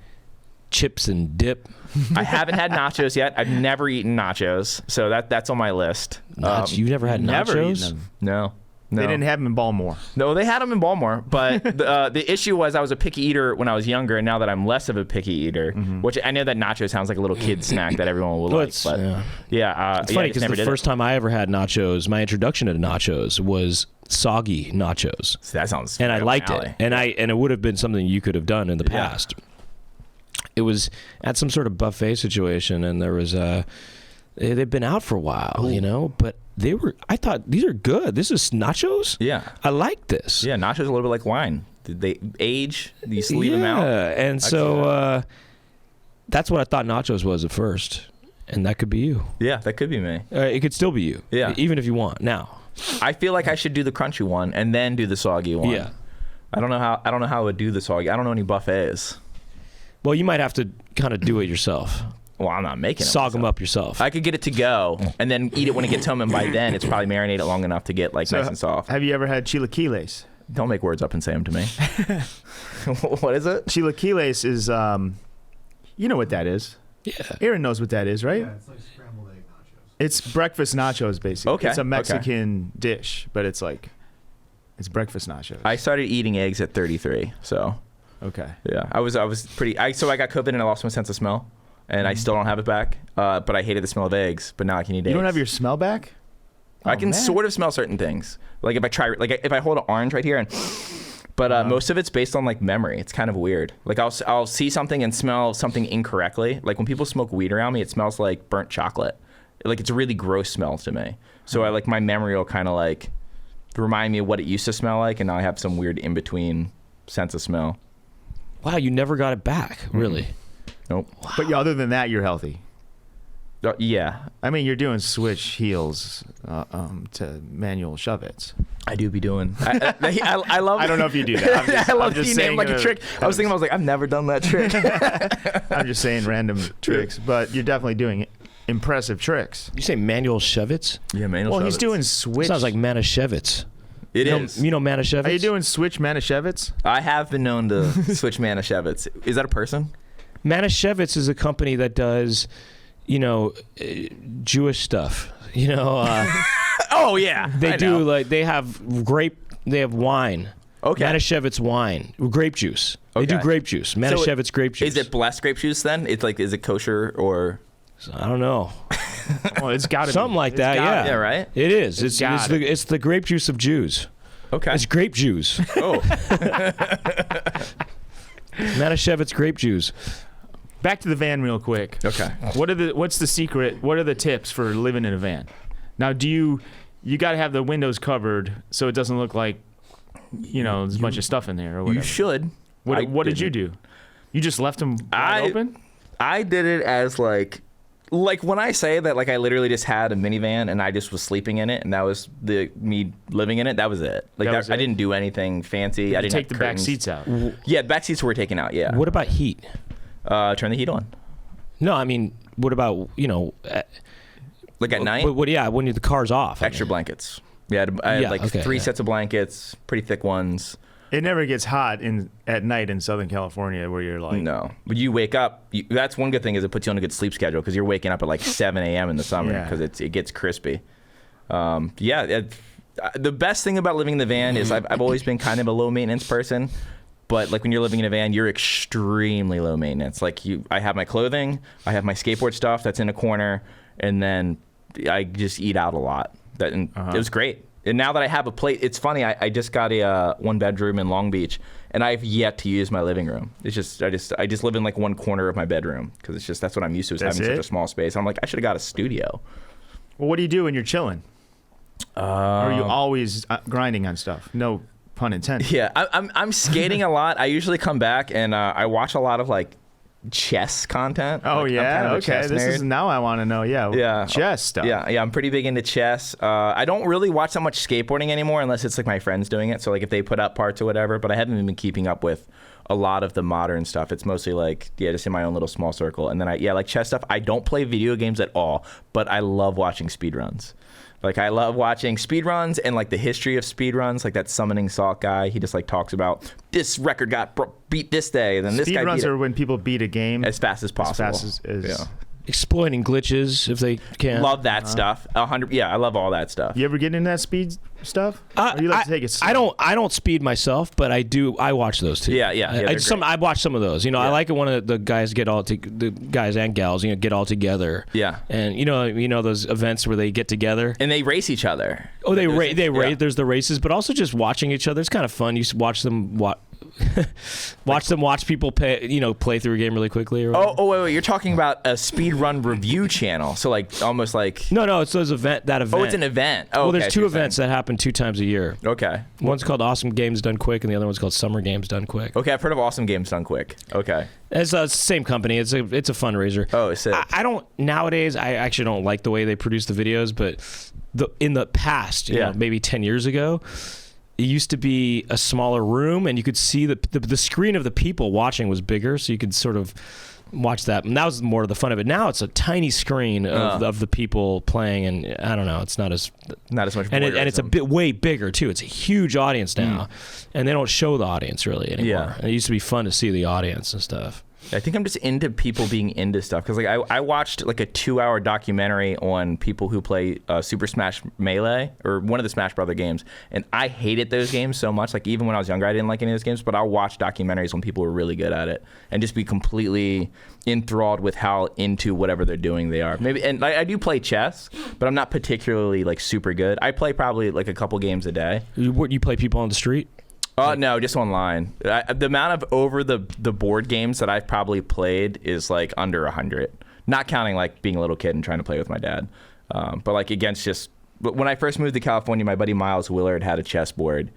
chips and dip? I haven't had nachos yet. I've never eaten nachos, so that's on my list. You've never had never nachos? eaten them. No. They didn't have them in Baltimore. No, they had them in Baltimore, but the issue was I was a picky eater when I was younger, and now that I'm less of a picky eater, which I know that nacho sounds like a little kid snack that everyone will Well, like, it's- but yeah. It's funny because the first time I ever had nachos, my introduction to nachos was soggy nachos, that sounds and I right up liked my it, alley. and it would have been something you could have done in the Yeah. past. It was at some sort of buffet situation, and there was they'd been out for a while, you know, but I thought these are good. This is nachos. Yeah, I like this. yeah, nachos are a little bit like wine. Did they age? You just leave them out. Yeah, and see so that's what I thought nachos was at first, and that could be you. Yeah, that could be me. It could still be you. Yeah. Even if you want now. I feel like I should do the crunchy one and then do the soggy one. Yeah. I don't know how I would do the soggy. I don't know any buffets. Well, you might have to kind of do it yourself. Well, I'm not making it. Sog them myself. up yourself. I could get it to go and then eat it when it gets home, and by then it's probably marinated long enough to get like nice and soft. Have you ever had chilaquiles? Don't make words up and say them to me. What is it? Chilaquiles is, you know what that is. Yeah. Aaron knows what that is, right? Yeah, it's like scrambled egg nachos. It's breakfast nachos, basically. Okay, It's a okay. Mexican dish, but it's breakfast nachos. I started eating eggs at 33, so Okay. yeah, I was pretty. So I got COVID and I lost my sense of smell, and I still don't have it back. But I hated the smell of eggs. But now I can eat eggs. You don't have your smell back? I can man. sort of smell certain things. Like if I try, like if I hold an orange right here, and but most of it's based on like memory. It's kind of weird. Like I'll see something and smell something incorrectly. Like when people smoke weed around me, it smells like burnt chocolate. Like it's a really gross smell to me. So I like my memory will kind of like remind me of what it used to smell like, and now I have some weird in between sense of smell. Wow, you never got it back, really. Nope. But yeah, other than that, you're healthy. Yeah, I mean, you're doing switch heels to manual shove-its. I do be doing. I love. I don't know if you do that. I love I'm just you name saying like a in trick. I was thinking, I was like, I've never done that trick. I'm just saying random tricks, but you're definitely doing impressive tricks. You say manual shevitz? Yeah, man. Well, he's doing switch. Sounds like Manischewitz. It You is. know, you know Manischewitz? Are you doing switch Manischewitz? I have been known to switch Manischewitz. Is that a person? Manischewitz is a company that does, Jewish stuff. Oh yeah, They I do know. like they have wine. Okay. Manischewitz wine, grape juice. They do Okay. grape juice. Manischewitz grape juice. Is it blessed grape juice then? It's like, is it kosher or? I don't know. Well, it's got to Something like that. Yeah. Yeah, right. It is. It's got it's the grape juice of Jews. Okay. It's grape juice. Oh, Manischewitz grape juice. Back to the van real quick. okay. What's the secret? What are the tips for living in a van? Now, you got to have the windows covered so it doesn't look like, there's a bunch of stuff in there or whatever. You should. I What did you didn't. do? You just left them wide open? I did it as like when I say that, like I literally just had a minivan and I just was sleeping in it, and that was me living in it. That was it. Like That was I it? didn't do anything fancy. I You didn't take the have back curtains. seats out. Yeah, the back seats were taken out. Yeah. What about heat? Turn the heat on. No, I mean, what about Like at night. when the car's off? Extra blankets. Yeah, I had like okay, 3 yeah. sets of blankets, pretty thick ones. It never gets hot at night in Southern California where you're like... No. But you wake up, that's one good thing is it puts you on a good sleep schedule because you're waking up at like 7 a.m. in the summer because it gets crispy. The best thing about living in the van is I've always been kind of a low maintenance person. But like when you're living in a van, you're extremely low maintenance. Like I have my clothing, I have my skateboard stuff that's in a corner, and then I just eat out a lot. It was great. And now that I have a place, it's funny. I just got a 1-bedroom in Long Beach, and I've yet to use my living room. It's just I just live in like one corner of my bedroom because it's just that's what I'm used to is having such a small space. I'm like I should have got a studio. Well, what do you do when you're chilling? Or are you always grinding on stuff? No pun intended. Yeah, I'm skating a lot. I usually come back and I watch a lot of like chess content. Oh like, yeah, I'm kind of a okay. chess This nerd. is now I want to know. Yeah, chess stuff. Yeah, I'm pretty big into chess. I don't really watch that much skateboarding anymore unless it's like my friends doing it. So like if they put up parts or whatever. But I haven't been keeping up with a lot of the modern stuff. It's mostly like just in my own little small circle. And then like chess stuff. I don't play video games at all, but I love watching speedruns. Like I love watching speedruns and like the history of speedruns, like that Summoning Salt guy. He just like talks about this record got beat this day, and then this guy beat Speedruns are when people beat a game as fast as possible. As fast as Exploiting glitches if they can. Love that stuff. 100. Yeah, I love all that stuff. You ever get into that speed stuff? Or you like to take it slow? I don't speed myself, but I do. I watch those too. Yeah. I watch some of those. I like it when the guys the guys and gals get all together. Yeah. And you know those events where they get together and they race each other. Oh, they race. There's the races, but also just watching each other. It's kind of fun. You watch them watch people play through a game really quickly. Or wait, you're talking about a speedrun review channel. So like almost like no, it's those event. Oh, it's an event. Well, there's two events that happen 2 times a year. Okay. One's called Awesome Games Done Quick, and the other one's called Summer Games Done Quick. Okay, I've heard of Awesome Games Done Quick. Okay. It's the same company. It's a fundraiser. Oh, sick. I don't nowadays. I actually don't like the way they produce the videos, but in the past, maybe 10 years ago, it used to be a smaller room, and you could see the screen of the people watching was bigger, so you could sort of watch that. And that was more of the fun of it. Now it's a tiny screen of the people playing, and I don't know. It's not as much. And it's a bit way bigger too. It's a huge audience now, and they don't show the audience really anymore. Yeah. And it used to be fun to see the audience and stuff. I think I'm just into people being into stuff because like I watched like a 2-hour documentary on people who play Super Smash Melee or one of the Smash Brother games, and I hated those games so much. Like even when I was younger, I didn't like any of those games, but I'll watch documentaries when people are really good at it and just be completely enthralled with how into whatever they're doing they are. Maybe, and I do play chess, but I'm not particularly like super good. I play probably like a couple games a day. You play people on the street? No, just online. The amount of over the board games that I've probably played is like under 100. Not counting like being a little kid and trying to play with my dad. But like against but when I first moved to California, my buddy Miles Willard had a chessboard,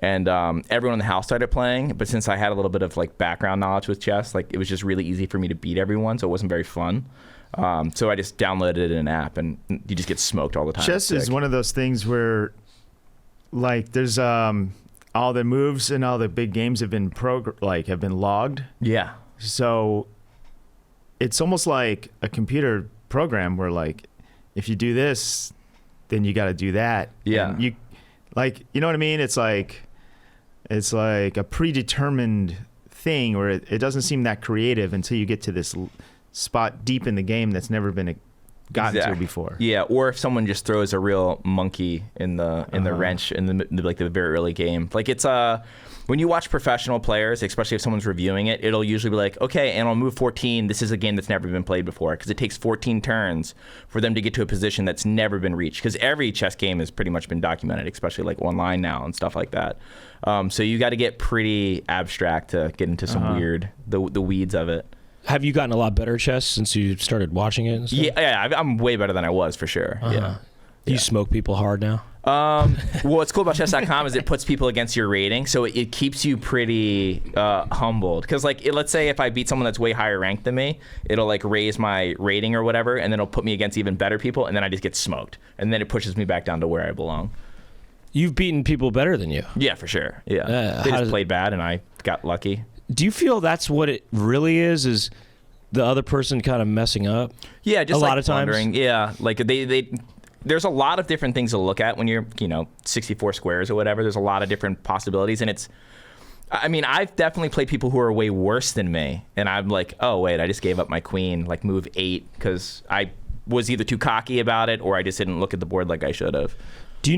and everyone in the house started playing. But since I had a little bit of like background knowledge with chess, like it was just really easy for me to beat everyone, so it wasn't very fun. So I just downloaded an app, and you just get smoked all the time. Chess is one of those things where, like, there's all the moves and all the big games have been have been logged. Yeah. So it's almost like a computer program where like if you do this, then you got to do that. Yeah. And you know what I mean? It's like a predetermined thing where it doesn't seem that creative until you get to this spot deep in the game that's never been gotten to before. Yeah, or if someone just throws a real monkey in the wrench in the very early game. Like it's when you watch professional players, especially if someone's reviewing it, it'll usually be like, okay, and on move 14, this is a game that's never been played before because it takes 14 turns for them to get to a position that's never been reached. Because every chess game has pretty much been documented, especially like online now and stuff like that. So you got to get pretty abstract to get into some weird the weeds of it. Have you gotten a lot better at chess since you started watching it and stuff? Yeah, I'm way better than I was for sure. Yeah. Do you smoke people hard now? Well, what's cool about chess.com is it puts people against your rating, so it keeps you pretty humbled. Because like, let's say if I beat someone that's way higher ranked than me, it'll like raise my rating or whatever, and then it'll put me against even better people, and then I just get smoked, and then it pushes me back down to where I belong. You've beaten people better than you. Yeah, for sure. Yeah, they just played bad, and I got lucky. Do you feel that's what it really is the other person kind of messing up? Yeah, just a lot of times. Yeah, like they there's a lot of different things to look at when you're 64 squares or whatever. There's a lot of different possibilities, and I mean, I've definitely played people who are way worse than me, and I'm like, oh wait, I just gave up my queen, like move 8, because I was either too cocky about it or I just didn't look at the board like I should have. Do you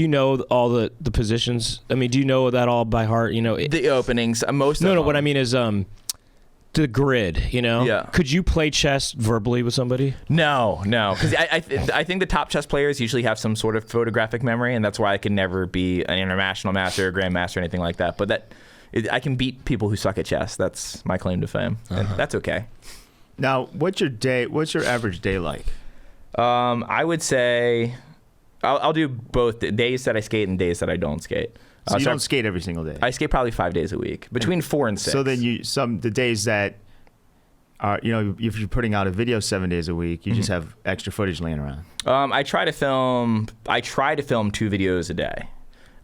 know all the positions? I mean, do you know that all by heart? You know the openings. Most. No, of them. what I mean is the grid. You know. Yeah. Could you play chess verbally with somebody? No, because I think the top chess players usually have some sort of photographic memory, and that's why I can never be an international master or grandmaster or anything like that. But I can beat people who suck at chess. That's my claim to fame, and that's okay. Now, what's your average day like? I would say I'll do both days that I skate and days that I don't skate. So you don't skate every single day? I skate probably 5 days a week, between 4 and 6. So then the days that are, if you're putting out a video 7 days a week, you just have extra footage laying around. I try to film 2 videos a day.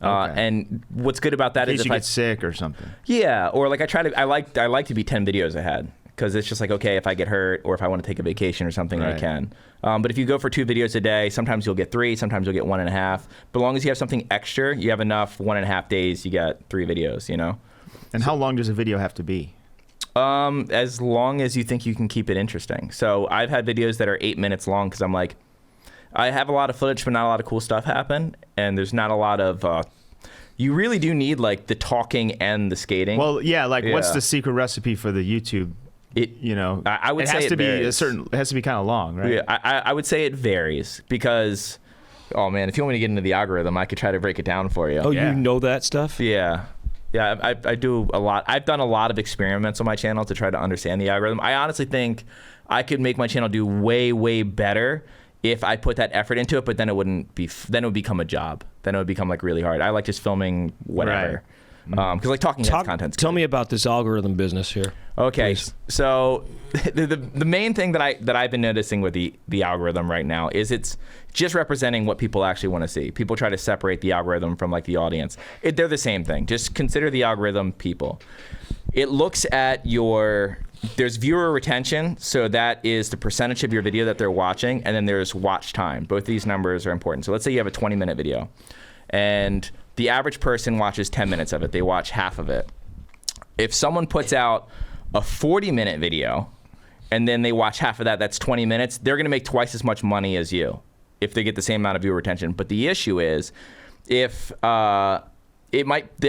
Okay. And what's good about that in is case if you I get sick or something. Yeah, or like I like to be 10 videos ahead, because it's just like, okay, if I get hurt or if I want to take a vacation or something, Right. I can. But if you go for 2 videos a day, sometimes you'll get 3, sometimes you'll get 1.5. But as long as you have something extra, you have enough 1.5 days, you get 3 videos, And how long does a video have to be? As long as you think you can keep it interesting. So I've had videos that are 8 minutes long because I'm like, I have a lot of footage, but not a lot of cool stuff happen. And there's not a lot of, you really do need like the talking and the skating. Well, yeah, what's the secret recipe for the YouTube? I would say it has to be varies. it has to be kind of long, right? Yeah, I would say it varies because, oh man, if you want me to get into the algorithm, I could try to break it down for you. Oh, Yeah. you know that stuff? Yeah. Yeah, I do a lot. I've done a lot of experiments on my channel to try to understand the algorithm. I honestly think I could make my channel do way, way better if I put that effort into it, but then it wouldn't be. Then it would become a job. Then it would become like really hard. I like just filming whatever. Because like talking heads content's Tell good. me about this algorithm business here. Okay, Please. so the main thing that I've been noticing with the algorithm right now is it's just representing what people actually want to see. People try to separate the algorithm from like the audience. They're the same thing. Just consider the algorithm people. It looks at there's viewer retention, so that is the percentage of your video that they're watching, and then there's watch time. Both of these numbers are important. So let's say you have a 20-minute video, and the average person watches 10 minutes of it. They watch half of it. If someone puts out a 40-minute video and then they watch half of that, that's 20 minutes, they're going to make twice as much money as you if they get the same amount of viewer retention. But the issue is if the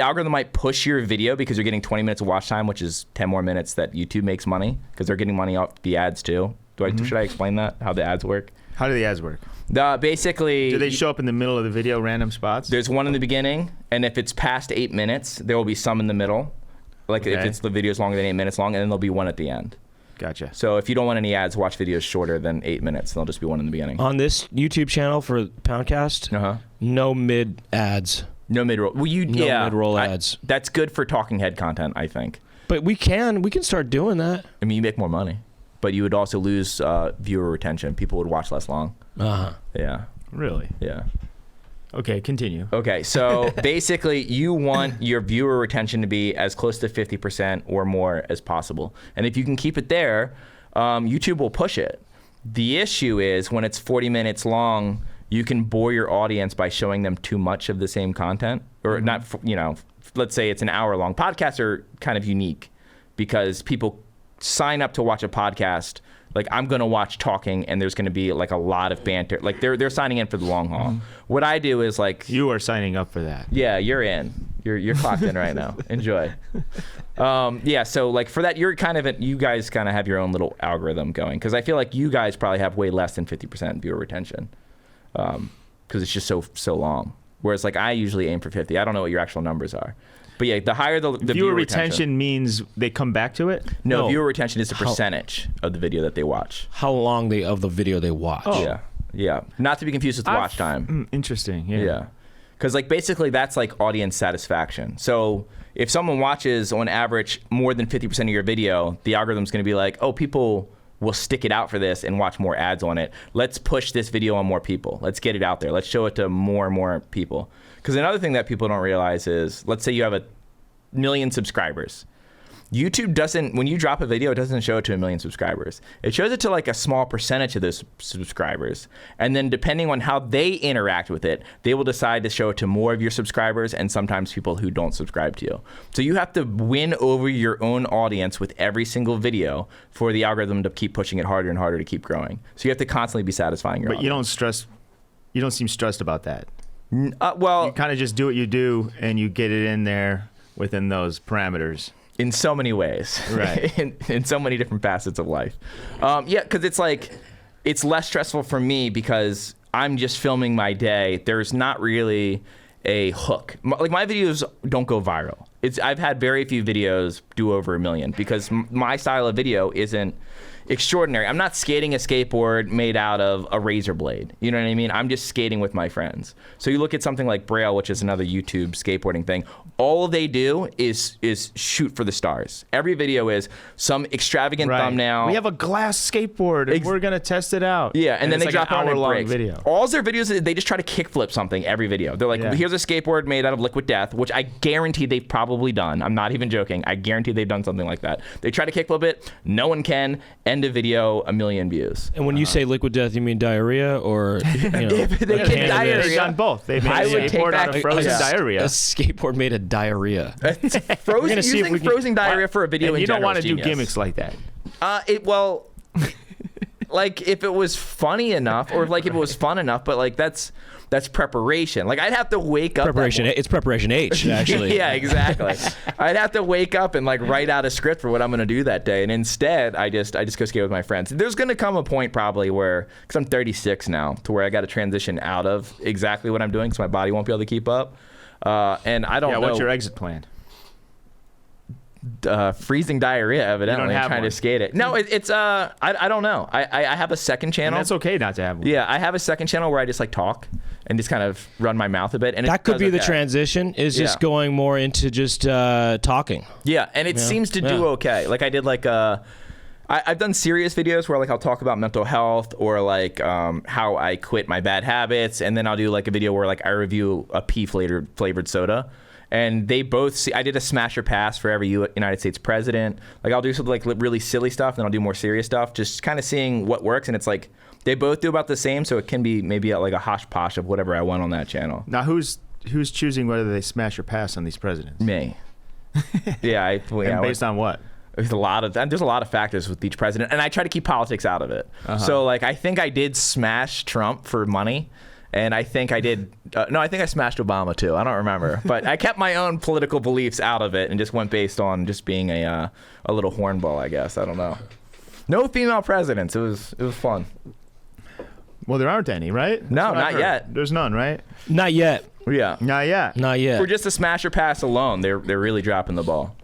algorithm might push your video because you're getting 20 minutes of watch time, which is 10 more minutes that YouTube makes money because they're getting money off the ads too. Should I explain that, how the ads work? How do the ads work? Basically, Do they show up in the middle of the video, random spots? there's one in the beginning, and if it's past 8 minutes, there will be some in the middle. Like if Okay. the video's longer than 8 minutes long, and then there'll be one at the end. Gotcha. So if you don't want any ads, watch videos shorter than 8 minutes. There'll just be one in the beginning. On this YouTube channel for Poundcast, Uh-huh. no mid ads. No mid-roll. Well, No mid-roll ads. That's good for talking head content, I think. But we can start doing that. I mean, you make more money, but you would also lose viewer retention. People would watch less long. Uh-huh. Yeah. Really? Yeah. Okay, continue. Okay, so basically you want your viewer retention to be as close to 50% or more as possible. And if you can keep it there, YouTube will push it. The issue is when it's 40 minutes long, you can bore your audience by showing them too much of the same content. Or not, let's say it's an hour long. Podcasts are kind of unique because people sign up to watch a podcast. Like, I'm going to watch talking, and there's going to be like a lot of banter. Like they're signing in for the long haul. What I do is like, You are signing up for that. yeah, you're in. You're clocked in right now. Enjoy. Yeah, so like for that, you guys kind of have your own little algorithm going, because I feel like you guys probably have way less than 50% viewer retention, because it's just so long. Whereas like I usually aim for 50. I don't know what your actual numbers are, but yeah, the higher the Viewer retention means they come back to it? No, No. viewer retention is the percentage of the video that they watch. How long of the video they watch. Oh. Yeah. Not to be confused with watch time. Interesting. Yeah. Yeah. Because like basically that's like audience satisfaction. So if someone watches on average more than 50% of your video, the algorithm's going to be like, oh, people will stick it out for this and watch more ads on it. Let's push this video on more people. Let's get it out there. Let's show it to more and more people. Because another thing that people don't realize is, let's say you have 1 million subscribers. YouTube doesn't, when you drop a video, it doesn't show it to 1 million subscribers. It shows it to like a small percentage of those subscribers. And then depending on how they interact with it, they will decide to show it to more of your subscribers and sometimes people who don't subscribe to you. So you have to win over your own audience with every single video for the algorithm to keep pushing it harder and harder to keep growing. So you have to constantly be satisfying your audience. You don't seem stressed about that. Well, You kind of just do what you do and you get it in there within those parameters. in so many ways, right? in so many different facets of life. Yeah, because it's like, it's less stressful for me because I'm just filming my day. There's not really a hook. Like my videos don't go viral. I've had very few videos do over 1 million because my style of video isn't extraordinary. I'm not skating a skateboard made out of a razor blade. You know what I mean? I'm just skating with my friends. So you look at something like Braille, which is another YouTube skateboarding thing. All they do is shoot for the stars. Every video is some extravagant thumbnail. We have a glass skateboard and we're gonna test it out. Yeah, and then they like drop an it on hour-long breaks. video. All their videos, they just try to kickflip something every video. They're like, here's a skateboard made out of liquid death, which I guarantee they've probably done. I'm not even joking. I guarantee they've done something like that. They try to kickflip it. No one can. End of video, 1 million views. And when you say liquid death, you mean diarrhea or If they get diarrhea, They've done both. They've made I a would take skateboard back out of frozen a diarrhea. a skateboard made of diarrhea. using frozen diarrhea for a video And in you don't general want is to do genius. gimmicks like that. Well, like if it was funny enough, or like if it was fun enough, but like that's preparation. Like I'd have to wake up. It's preparation H, actually. Yeah, exactly. I'd have to wake up and like write out a script for what I'm gonna do that day, and instead I just go skate with my friends. There's gonna come a point probably where, because I'm 36 now, to where I got to transition out of exactly what I'm doing, because my body won't be able to keep up. And I don't know. What's your exit plan? Freezing diarrhea, evidently. You don't have trying one. to skate it. No, it's I don't know. I have a second channel. And that's okay not to have one. Yeah, I have a second channel where I just like talk and just kind of run my mouth a bit. And That could be the transition, is just going more into just talking. Yeah, and it seems to do okay. Like I did like I've done serious videos where like I'll talk about mental health or like how I quit my bad habits, and then I'll do like a video where like I review a pea flavored soda. And they both see, I did a smash or pass for every United States president. Like I'll do something like really silly stuff, then I'll do more serious stuff, just kind of seeing what works. And it's like, they both do about the same, so it can be maybe like a hosh posh of whatever I want on that channel. Now who's choosing whether they smash or pass on these presidents? Me. Yeah. Based on what? There's a lot of factors with each president, and I try to keep politics out of it. So like, I think I did smash Trump for money. And I think I did, I think I smashed Obama too. I don't remember. But I kept my own political beliefs out of it and just went based on just being a little hornball, I guess. I don't know. No female presidents. It was fun. Well, there aren't any, right? No, not yet. There's none, right? Not yet. Yeah. Not yet. Not yet. For just a smash or pass alone, they're really dropping the ball.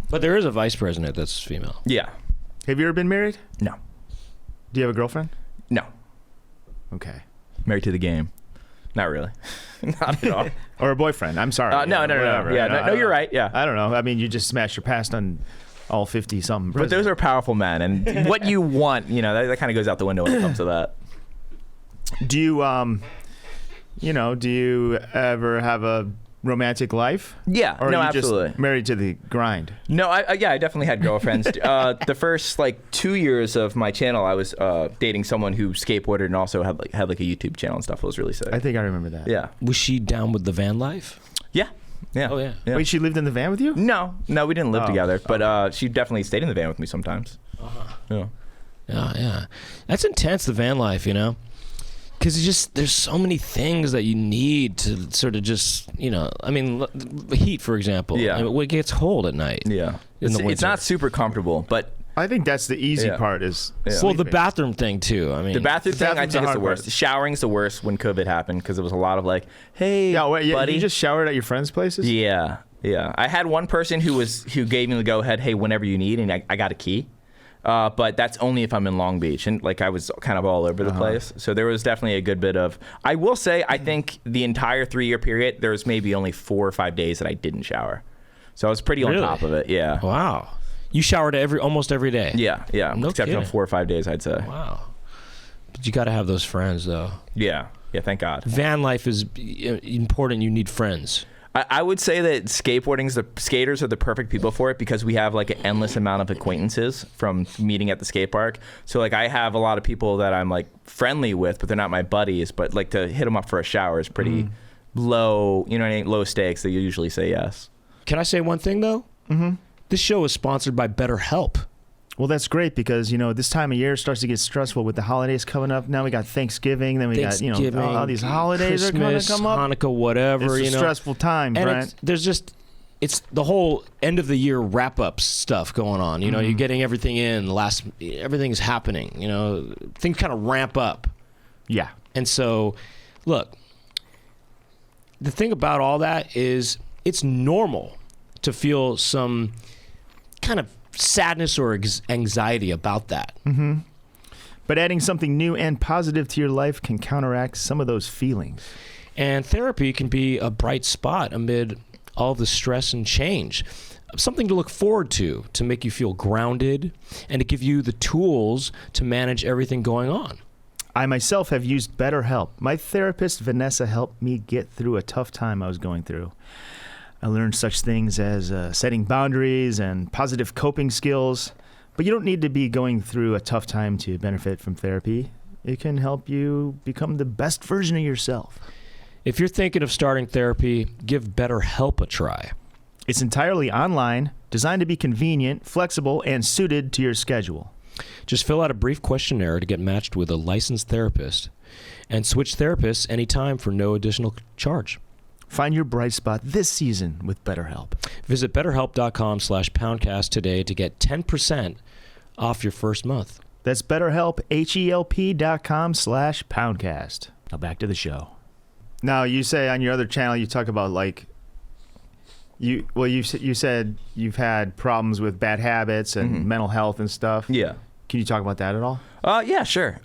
But there is a vice president that's female. Yeah. Have you ever been married? No. Do you have a girlfriend? No. Okay. Married to the game. Not really. Not at all. Or a boyfriend. I'm sorry. No. Whatever. Yeah, no, you're right. Yeah. I don't know. I mean, you just smashed or passed on all 50-something. But those are powerful men, and what you want, that kind of goes out the window when it comes to that. Do you, do you ever have a romantic life? Yeah. Or no, are you absolutely. just married to the grind? No, I definitely had girlfriends. The first 2 years of my channel, I was dating someone who skateboarded and also had a YouTube channel and stuff. It was really sick. I think I remember that. Yeah. Was she down with the van life? Yeah. Yeah. Oh, yeah. Wait, she lived in the van with you? No, we didn't live together, but she definitely stayed in the van with me sometimes. Yeah. Yeah. That's intense, the van life, Because there's so many things that you need to sort of just, heat, for example. Yeah. I mean, it gets cold at night. Yeah. In the It's winter. not super comfortable, but I think that's the easy part is Well, the sleeping. bathroom thing, too. I mean, the bathroom thing, I bathrooms think are is the hard worst. part. Showering's the worst when COVID happened because it was a lot of hey, buddy. You just showered at your friends' places? Yeah. I had one person who gave me the go-ahead, hey, whenever you need, and I got a key. But that's only if I'm in Long Beach, and I was kind of all over the place. So there was definitely a good bit of. I will say, I think the entire 3-year period, there was maybe only 4 or 5 days that I didn't shower. So I was pretty on top of it. Yeah. Wow. You showered almost every day. Yeah. No Except kidding. for 4 or 5 days, I'd say. Wow. But you got to have those friends, though. Yeah. Thank God. Van life is important. You need friends. I would say that skaters are the perfect people for it because we have like an endless amount of acquaintances from meeting at the skate park. So like I have a lot of people that I'm like friendly with, but they're not my buddies. But like to hit them up for a shower is pretty low, you know what I mean? Low stakes. They usually say yes. Can I say one thing though? Mm-hmm. This show is sponsored by BetterHelp. Well, that's great because, this time of year starts to get stressful with the holidays coming up. Now we got Thanksgiving, then we got, all these holidays Christmas, are going to come up. Hanukkah, whatever, It's a stressful time, and Brent. it's the whole end of the year wrap up stuff going on. You're getting everything in, everything's happening, things kind of ramp up. Yeah. And so, look, the thing about all that is it's normal to feel some kind of sadness or anxiety about that. Mm-hmm. But adding something new and positive to your life can counteract some of those feelings. And therapy can be a bright spot amid all the stress and change. Something to look forward to make you feel grounded and to give you the tools to manage everything going on. I myself have used BetterHelp. My therapist, Vanessa, helped me get through a tough time I was going through. I learned such things as setting boundaries and positive coping skills. But you don't need to be going through a tough time to benefit from therapy. It can help you become the best version of yourself. If you're thinking of starting therapy, give BetterHelp a try. It's entirely online, designed to be convenient, flexible, and suited to your schedule. Just fill out a brief questionnaire to get matched with a licensed therapist and switch therapists anytime for no additional charge. Find your bright spot this season with BetterHelp. Visit BetterHelp.com/Poundcast today to get 10% off your first month. That's BetterHelp, HELP.com/Poundcast. Now back to the show. Now, you say on your other channel, you talk about you said you've had problems with bad habits and mental health and stuff. Yeah. Can you talk about that at all? Yeah, sure.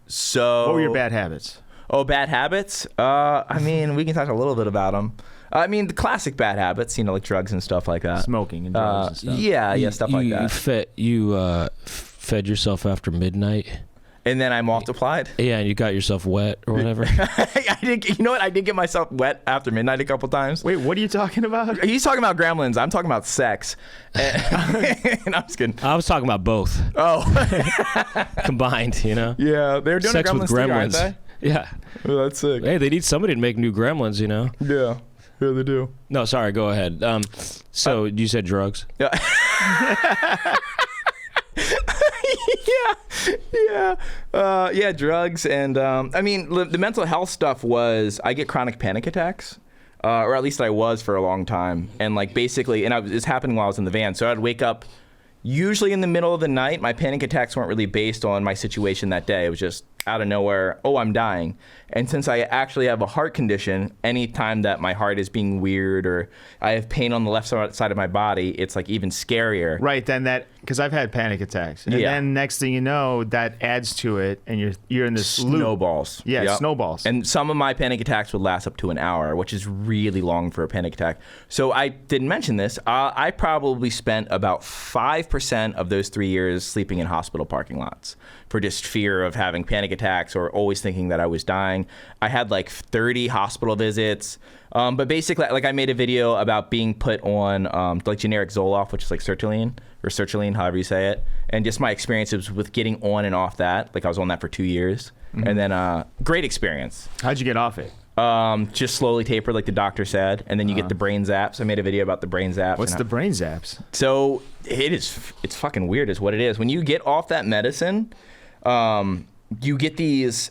So what were your bad habits? Oh, bad habits? I mean, we can talk a little bit about them. I mean, the classic bad habits, like drugs and stuff like that. Smoking and drugs and stuff. Yeah, stuff like that. You fed yourself after midnight? And then I multiplied? Yeah, and you got yourself wet or whatever? You know what? I did get myself wet after midnight a couple times. Wait, what are you talking about? He's talking about gremlins. I'm talking about sex. And I'm just kidding. I was talking about both. Oh. Combined, Yeah, they're doing sex gremlins with together, gremlins. aren't they? Yeah. Oh, that's sick. Hey, they need somebody to make new gremlins, Yeah, they do. No, sorry, go ahead. So you said drugs? Yeah. Yeah, drugs. And I mean, the mental health stuff was I get chronic panic attacks. Or at least I was for a long time. And basically, and it's happening while I was in the van. So I'd wake up usually in the middle of the night. My panic attacks weren't really based on my situation that day. It was just out of nowhere, oh, I'm dying. And since I actually have a heart condition, anytime that my heart is being weird or I have pain on the left side of my body, it's even scarier. Right, then because I've had panic attacks. And then next thing you know, that adds to it and you're in this snowballs. Loop. Yeah, snowballs. And some of my panic attacks would last up to an hour, which is really long for a panic attack. So I didn't mention this. I probably spent about 5% of those 3 years sleeping in hospital parking lots for just fear of having panic attacks or always thinking that I was dying. I had 30 hospital visits. But basically, I made a video about being put on generic Zoloft, which is sertraline, or sertraline, however you say it. And just my experiences with getting on and off that. I was on that for 2 years. Mm-hmm. And then great experience. How'd you get off it? Just slowly taper, like the doctor said. And then you get the brain zaps. I made a video about the brain zaps. What's the brain zaps? So it's fucking weird is what it is. When you get off that medicine, you get these...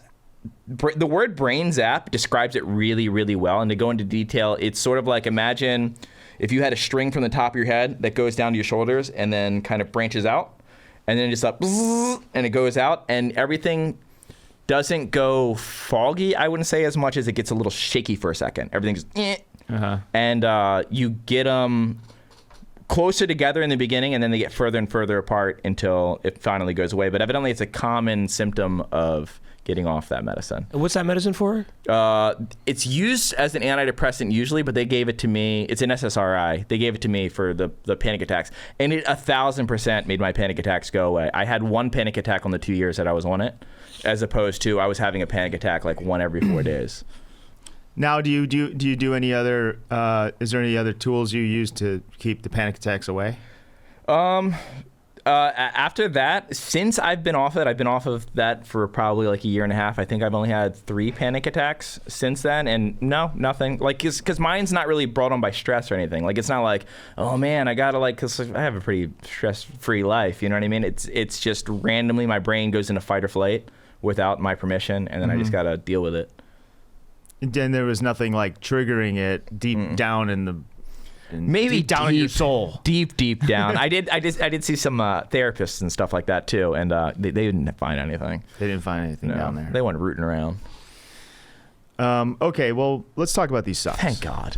The word brain zap describes it really, really well. And to go into detail, it's sort of imagine if you had a string from the top of your head that goes down to your shoulders and then kind of branches out. And then just and it goes out. And everything doesn't go foggy, I wouldn't say, as much as it gets a little shaky for a second. Everything just... And you get them closer together in the beginning, and then they get further and further apart until it finally goes away. But evidently, it's a common symptom of getting off that medicine. What's that medicine for? It's used as an antidepressant usually, but they gave it to me. It's an SSRI. They gave it to me for the panic attacks. And it 1,000% made my panic attacks go away. I had one panic attack on the 2 years that I was on it, as opposed to I was having a panic attack one every 4 days. Now, do you do any other? Is there any other tools you use to keep the panic attacks away? After that, since I've been off it, I've been off of that for probably like a year and a half. I think I've only had 3 panic attacks since then, and no, nothing. Like, because mine's not really brought on by stress or anything. Like, it's not like, oh man, I gotta because I have a pretty stress-free life. You know what I mean? It's just randomly my brain goes into fight or flight without my permission, and then I just gotta deal with it. And then there was nothing like triggering it deep down in the. Maybe deep down in your soul. Deep down. I did see some therapists and stuff like that too, and they didn't find anything. They didn't find anything down there. They weren't rooting around. Okay, well, let's talk about these socks. Thank God.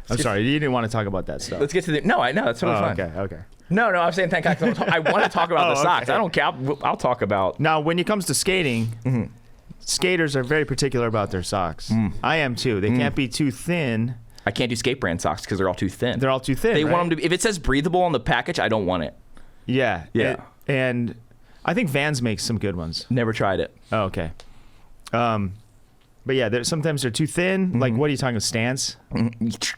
I'm sorry, you didn't want to talk about that stuff. Let's get to the. No, I know that's totally fine. Okay. No, I'm saying thank God. I want to talk about the socks. Okay. I don't care. I'll talk about. Now, when it comes to skating, skaters are very particular about their socks. I am too. They can't be too thin. I can't do skate brand socks because they're all too thin. They're all too thin. They right? want them to be. If it says breathable on the package, I don't want it. Yeah. Yeah. And I think Vans makes some good ones. Never tried it. Oh, okay. But yeah, sometimes they're too thin. Like, what are you talking about? Stance?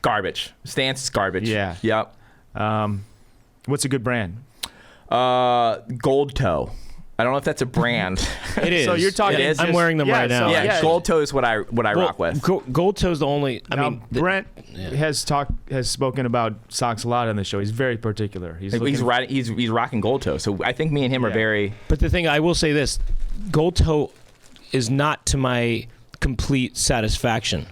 Garbage. Stance is garbage. Yeah. Yep. What's a good brand? Gold Toe. I don't know if that's a brand. It is. So you're talking. It is? I'm wearing them right now. Yeah, Gold Toe is what I rock with. Gold Toe's the only. I Now, mean, Brent has spoken about socks a lot on the show. He's very particular. He's rocking Gold Toe. So I think me and him are very. but the thing I will say this, Gold Toe is not to my complete satisfaction.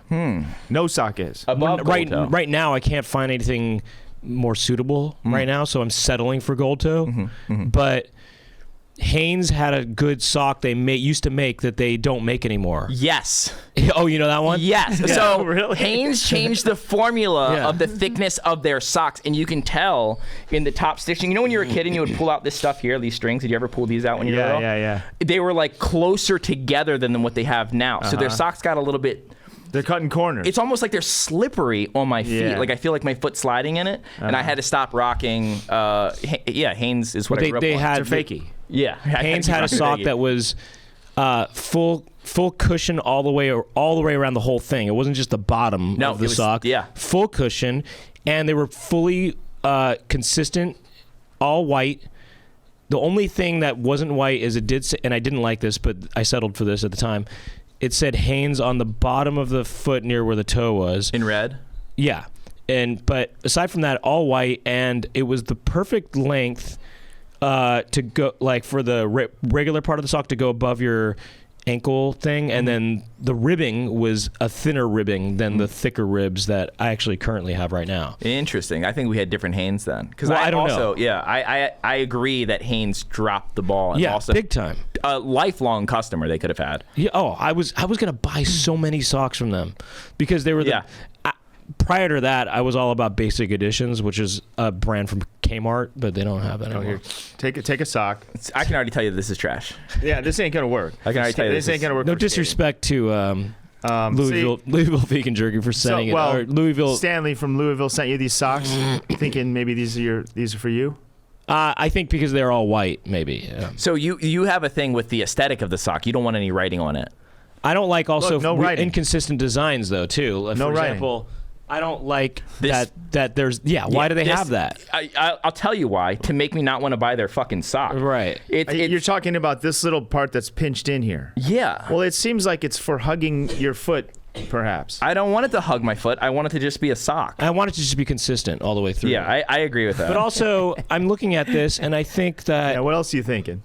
no sock is. Above Gold Toe. Right now, I can't find anything more suitable right now, so I'm settling for Gold Toe. But Hanes had a good sock they used to make that they don't make anymore. Yes. Oh, you know that one? Yes. Yeah, So really? Hanes changed the formula of the thickness of their socks, and you can tell in the top stitching. You know when you were a kid and you would pull out this stuff here, these strings? Did you ever pull these out when you were little? Yeah. They were like closer together than what they have now. So their socks got a little bit. They're cutting corners. It's almost like they're slippery on my feet. Yeah. Like I feel like my foot's sliding in it, and I had to stop rocking. Hanes is what I grew up they on. had They're fakey. Yeah, Hanes had a sock that was full cushion all the way around the whole thing. It wasn't just the bottom of the sock. Yeah, full cushion, and they were fully consistent, all white. The only thing that wasn't white is it did say, and I didn't like this, but I settled for this at the time. It said Hanes on the bottom of the foot near where the toe was. in red. Yeah, but aside from that, all white, and it was the perfect length to go, like for the regular part of the sock to go above your ankle thing, and then the ribbing was a thinner ribbing than the thicker ribs that I actually currently have right now. Interesting. I think we had different Hanes then. Because I don't know. Yeah, I agree that Hanes dropped the ball. And Yeah, also big time. A lifelong customer they could have had. Yeah. Oh, I was gonna buy so many socks from them because they were the. Prior to that, I was all about Basic Editions, which is a brand from Kmart, but they don't have that anymore. Take a sock. I can already tell you this is trash. Yeah, this ain't gonna work. I can already tell you this ain't gonna work. No for disrespect to Louisville Vegan Jerky for sending it. Or Louisville. Stanley from Louisville sent you these socks, thinking maybe these are for you. I think because they're all white, maybe. Yeah. So you have a thing with the aesthetic of the sock. You don't want any writing on it. I don't like also no writing. inconsistent designs though too. No for writing. example, I don't like This- that there's why do they have that? I'll tell you why. To make me not want to buy their fucking sock. Right. You're talking about this little part that's pinched in here. Yeah. Well, it seems like it's for hugging your foot, perhaps. I don't want it to hug my foot. I want it to just be a sock. I want it to just be consistent all the way through. Yeah, I agree with that. But also, I'm looking at this and I think that Yeah. What else are you thinking?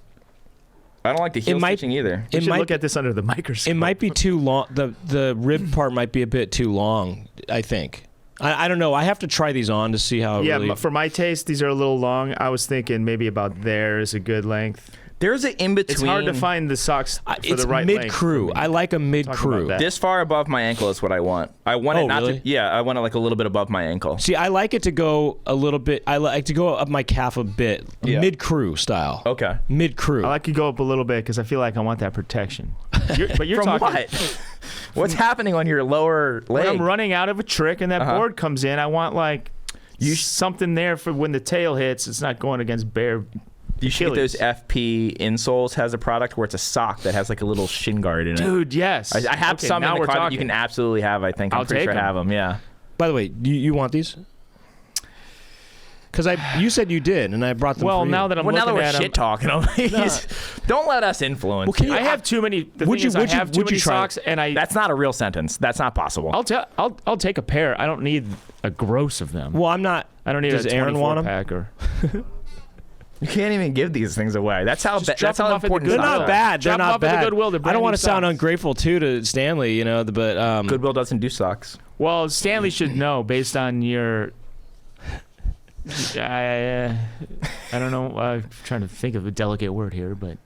I don't like the heel stitching either. We it should might look at this under the microscope. it might be too long. The rib part might be a bit too long. I think. I don't know. I have to try these on to see how. It really... for my taste, these are a little long. I was thinking maybe about there is a good length. There's an in between. It's hard to find the socks for it's the right mid length. crew. I like a mid about crew. that. This far above my ankle is what I want. I want it not really? to. Yeah, I want it like a little bit above my ankle. See, I like it to go a little bit. I like to go up my calf a bit, Yeah. mid crew style. Okay. Mid crew. I like to go up a little bit because I feel like I want that protection. But you're From talking. what? What's happening on your lower leg? When I'm running out of a trick and that board comes in, I want like something there for when the tail hits. It's not going against bare You should get those FP insoles. Has a product where it's a sock that has like a little shin guard in it. Dude, yes. I have some in the car that you can absolutely have. I think I'm pretty sure I have them. Yeah. By the way, you want these? Because you said you did, and I brought them. Well, for you. now that I'm now looking that we're at them, shit talking them, don't let us influence. Well, can you- I have too many. The Would thing you- is, I would you- have too would you many try it? socks, and I. That's not a real sentence. That's not possible. I'll take a pair. I don't need a gross of them. Well, I'm not. I don't need Does a Aaron 24 want 'em? pack or. You can't even give these things away. That's how. Just drop That's them how off at the important. They're Goodwill. socks not are. bad. They're Drop 'em not off at the bad. Goodwill. They're I brand don't new want to sound socks. ungrateful to Stanley, but Goodwill doesn't do socks. Well, Stanley should know based on your. I don't know. I'm trying to think of a delicate word here, but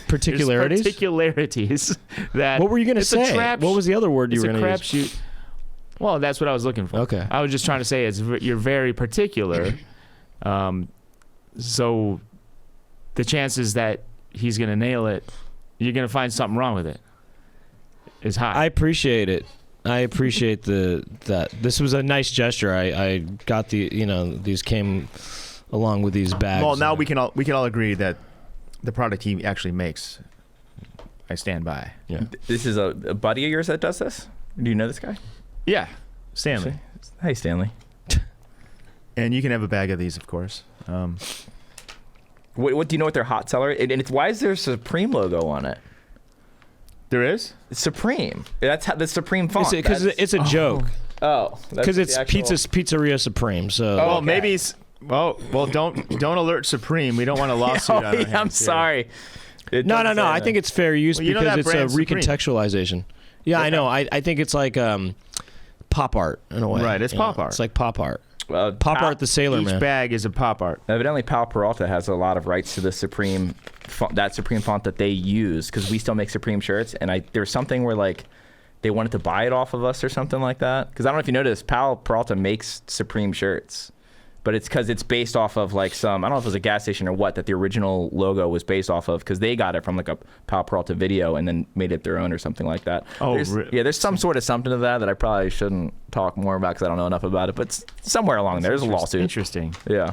particularities. There's particularities that. What were you going to it's a say? crap- What was the other word you It's were a going to use? crapshoot. Well, that's what I was looking for. Okay. I was just trying to say you're very particular, so the chances that he's gonna nail it, you're gonna find something wrong with it, is high. I appreciate it. I appreciate that. This was a nice gesture. I got these came along with these bags. Well, now we can all agree that the product he actually makes, I stand by. Yeah. This is a buddy of yours that does this. Do you know this guy? Yeah, Stanley. Hey, Stanley. And you can have a bag of these, of course. What do you know what their hot seller? And it's why is there a Supreme logo on it? There is? It's Supreme. That's how the Supreme font. Because it's a joke. Oh, Because it's Pizzeria Supreme. So Well, okay. maybe. Well, don't alert Supreme. We don't want a lawsuit on our hands I'm here. sorry. It no. doesn't say I that. think it's fair use Well, you know because that it's a brand Supreme. recontextualization. Yeah, I know. I think it's like pop art in a way. Right, it's pop art. It's like pop art. Pop Pal- art the Sailor Each Man. bag is a pop art. Evidently, Pal Peralta has a lot of rights to the Supreme, that Supreme font that they use because we still make Supreme shirts. And there's something where like they wanted to buy it off of us or something like that. Because I don't know if you noticed, Pal Peralta makes Supreme shirts, but it's because it's based off of like I don't know if it was a gas station or what that the original logo was based off of because they got it from like a Pal Peralta video and then made it their own or something like that. Oh, there's some sort of something to that I probably shouldn't talk more about because I don't know enough about it. But somewhere along there's a lawsuit. Interesting. Yeah.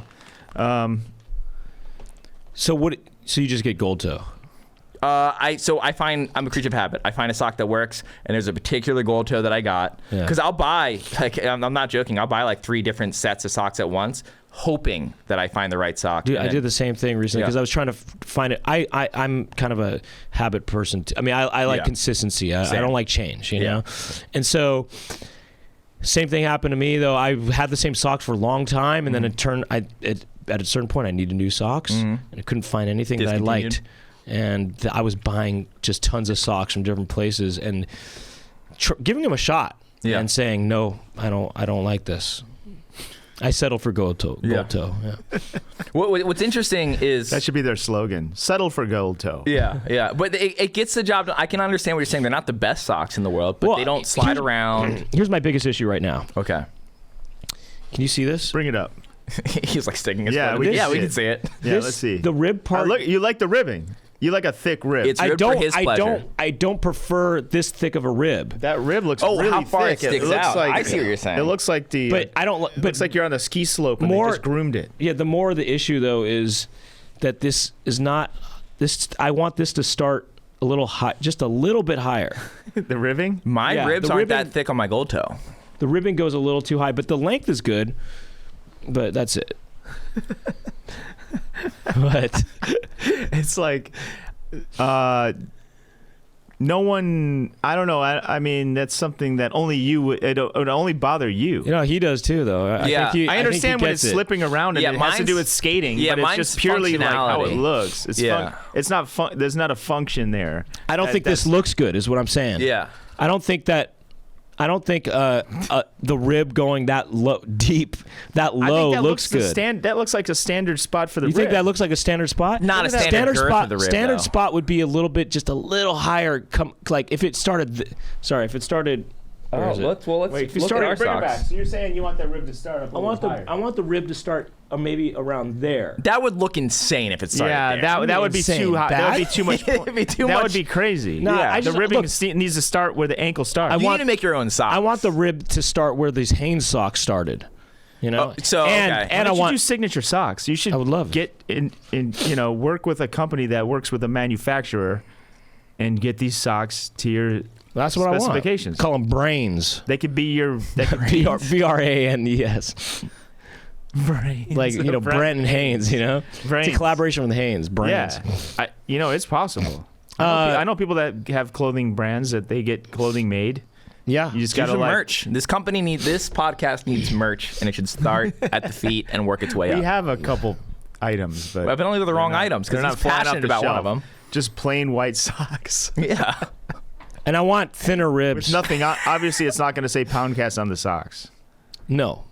So you just get gold toe. I find I'm a creature of habit. I find a sock that works, and there's a particular gold toe that I got Yeah. because I'll buy like I'm not joking. I'll buy like 3 different sets of socks at once, hoping that I find the right sock. Dude, and I then- did the same thing recently Yeah. because I was trying to find it. I'm kind of a habit person. I mean, I like Yeah. consistency. I Same. don't like change, you Yeah. know? And so, same thing happened to me, though. I had the same socks for a long time, and then it turned, at a certain point, I needed new socks, and I couldn't find anything that I Discontinued. liked. And I was buying just tons of socks from different places and giving them a shot Yeah. and saying, no, I don't like this. I settled for gold toe. Yeah. Yeah. What's interesting is That should be their slogan. Settle for gold toe. yeah, but it gets the job done. I can understand what you're saying. They're not the best socks in the world, but Well, they don't slide around. Here's my biggest issue right now. Okay. Can you see this? Bring it up. He's like sticking his Yeah, foot we in. can Yeah, see we it. can see it. Yeah, This- let's see. The rib part. Look, you like the ribbing. You like a thick rib. It's ribbed for his pleasure. I don't prefer this thick of a rib. that rib looks Oh, really how far it thick. sticks looks out. like I see what you're saying. It looks like the. But I don't. It looks like you're on the ski slope and more- they just groomed it. Yeah, the more the issue though is that this is not this. I want this to start a little high, just a little bit higher. The ribbing. My Yeah, ribs the aren't ribbon- that thick on my gold toe. The ribbon goes a little too high, but the length is good. But that's it. But It's like, no one. I don't know. I mean, that's something that only you would. It would only bother you. you know he does too, though. Yeah. I understand when it's slipping around and Yeah, it has to do mine's- with skating, yeah, but it's mine's just purely like how it functionality. looks. It's Yeah. it's not fun. There's not a function there. I don't think this looks good. Is what I'm saying. Yeah. I don't think the rib going that low, deep, that I low think that looks good. That looks like a standard spot for the You rib. think that looks like a standard spot? Not a standard girth spot. of the rib, Standard though. spot would be a little bit, just a little higher. Like if it started. If it started. Where is it? let's Wait, if you look start, at our bring it back. socks. So you're saying you want that rib to start up a I want little higher. I want the rib to start maybe around there. That would look insane if it started Yeah, there. that would be Insane. too high. That would be That? too much. It'd be too that much. would be crazy. No, yeah, I the just- ribbing look- needs to start where the ankle starts. You want- need to make your own socks. I want the rib to start where these Hanes socks started. You know, so, and okay. and I you want do signature socks. You should. I would love it. get in. Work with a company that works with a manufacturer, and get these socks to your. That's what I want. Specifications. Call them brains. They could be your. They could be Branes. brains. Like Brent and Haynes. You know, Brains. it's a collaboration with Haynes. Brains. Yeah, it's possible. I know people that have clothing brands that they get clothing made. Yeah, You just Got gotta merch. This podcast needs merch, and it should start at the feet and work its way We up. have a couple items, but Evidently, they're the wrong items they're because not he's flying off passionate the about one shelf. of them. Just plain white socks. Yeah. and I want thinner ribs. With nothing. Obviously, it's not going to say Poundcast on the socks. No.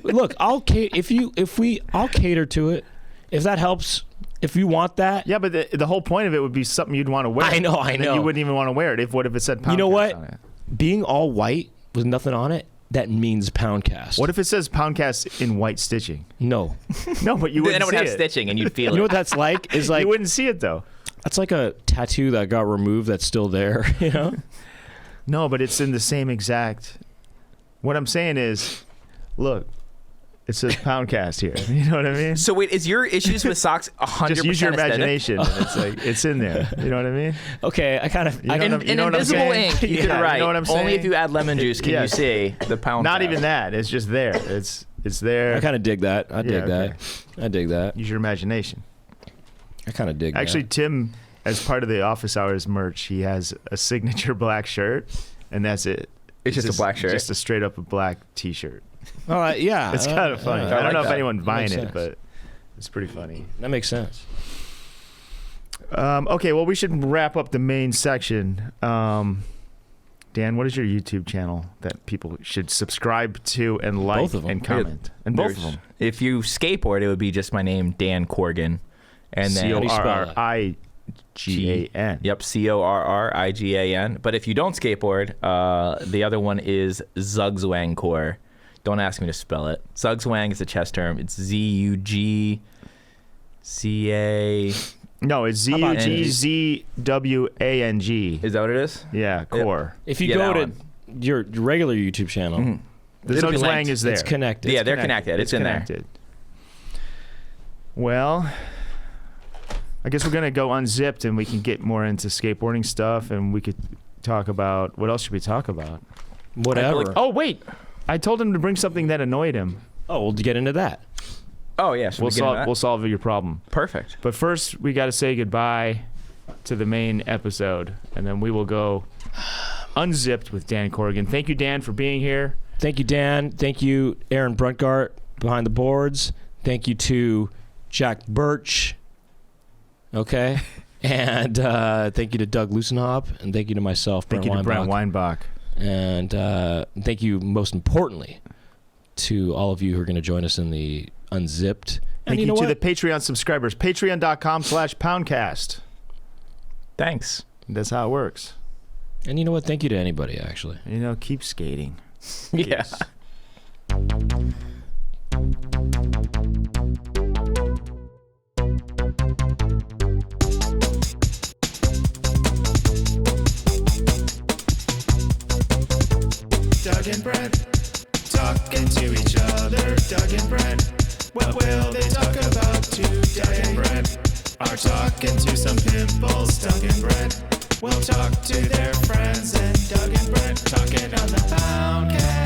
Look, I'll cater to it. If that helps, if you want that. Yeah, but the whole point of it would be something you'd want to wear. I know. And then you wouldn't even want to wear it. What if it said Poundcast You know what? on it? Being all white with nothing on it, that means Poundcast. What if it says Poundcast in white stitching? No. No, but you Then wouldn't it would see have it. stitching, and you'd feel You know it. what that's like? Is like You wouldn't see it though. that's like a tattoo that got removed that's still there. You know. No, but it's in the same exact. What I'm saying is, look, it says Poundcast here. You know what I mean? So wait, is your issues with socks 100% Just use your aesthetic? imagination. And it's like it's in there. You know what I mean? Okay, I kind of. You know what I'm- In what I'm invisible saying? ink, you Yeah, could write. You know what I'm saying? Only if you add lemon juice can Yes. you see the pound. Not even that. It's just there. It's there. I kind of dig that. I dig Yeah, that. okay. I dig that. Use your imagination. I kind of dig Actually, that. Tim, as part of the Office Hours merch, he has a signature black shirt, and that's it. It's just a black shirt? Just a straight up black T-shirt. Oh, yeah. It's kind of funny. I I don't like know if that. anyone's buying makes it, sense. but it's pretty funny. That makes sense. Okay, well, we should wrap up the main section. Dan, what is your YouTube channel that people should subscribe to and like Both of them. and comment? And both of them. If you skateboard, it would be just my name, Dan Corrigan, and then do you spell it? Corrigan. Yep, Corrigan. But if you don't skateboard, the other one is Zugzwangcore. Don't ask me to spell it. Zugzwang is a chess term. It's Zugca. No, it's about Zgzwang. Is that what it is? Yeah, core. If you Yeah, go that to one. your regular YouTube channel, The It'll be Zugzwang linked. is there. it's connected. Yeah, they're connected. It's in there. connected. Well, I guess we're gonna go unzipped and we can get more into skateboarding stuff, and we could talk about what else should we talk about? Whatever. Oh wait, I told him to bring something that annoyed him. Oh, we'll get into that. Oh, yeah. So We'll solve your problem. Perfect. But first, we got to say goodbye to the main episode, and then we will go unzipped with Dan Corrigan. Thank you, Dan, for being here. Thank you, Dan. Thank you, Aaron Bruntgart behind the boards. Thank you to Jack Birch. Okay. And thank you to Doug Lucenhop. And thank you to myself, Thank Brent you to Brent Weinbach. Weinbach. And thank you, most importantly, to all of you who are going to join us in the Unzipped. And Thank you know to what? the Patreon subscribers. Patreon.com/Poundcast. Thanks. That's how it works. And you know what? Thank you to anybody, actually. You know, keep skating. Yeah. Doug and Brent talking to each other. Doug and Brent, what will they talk about today? Doug and Brent are talking to some pimples. Doug and Brent will talk to their friends, and Doug and Brent talking on the Poundcast.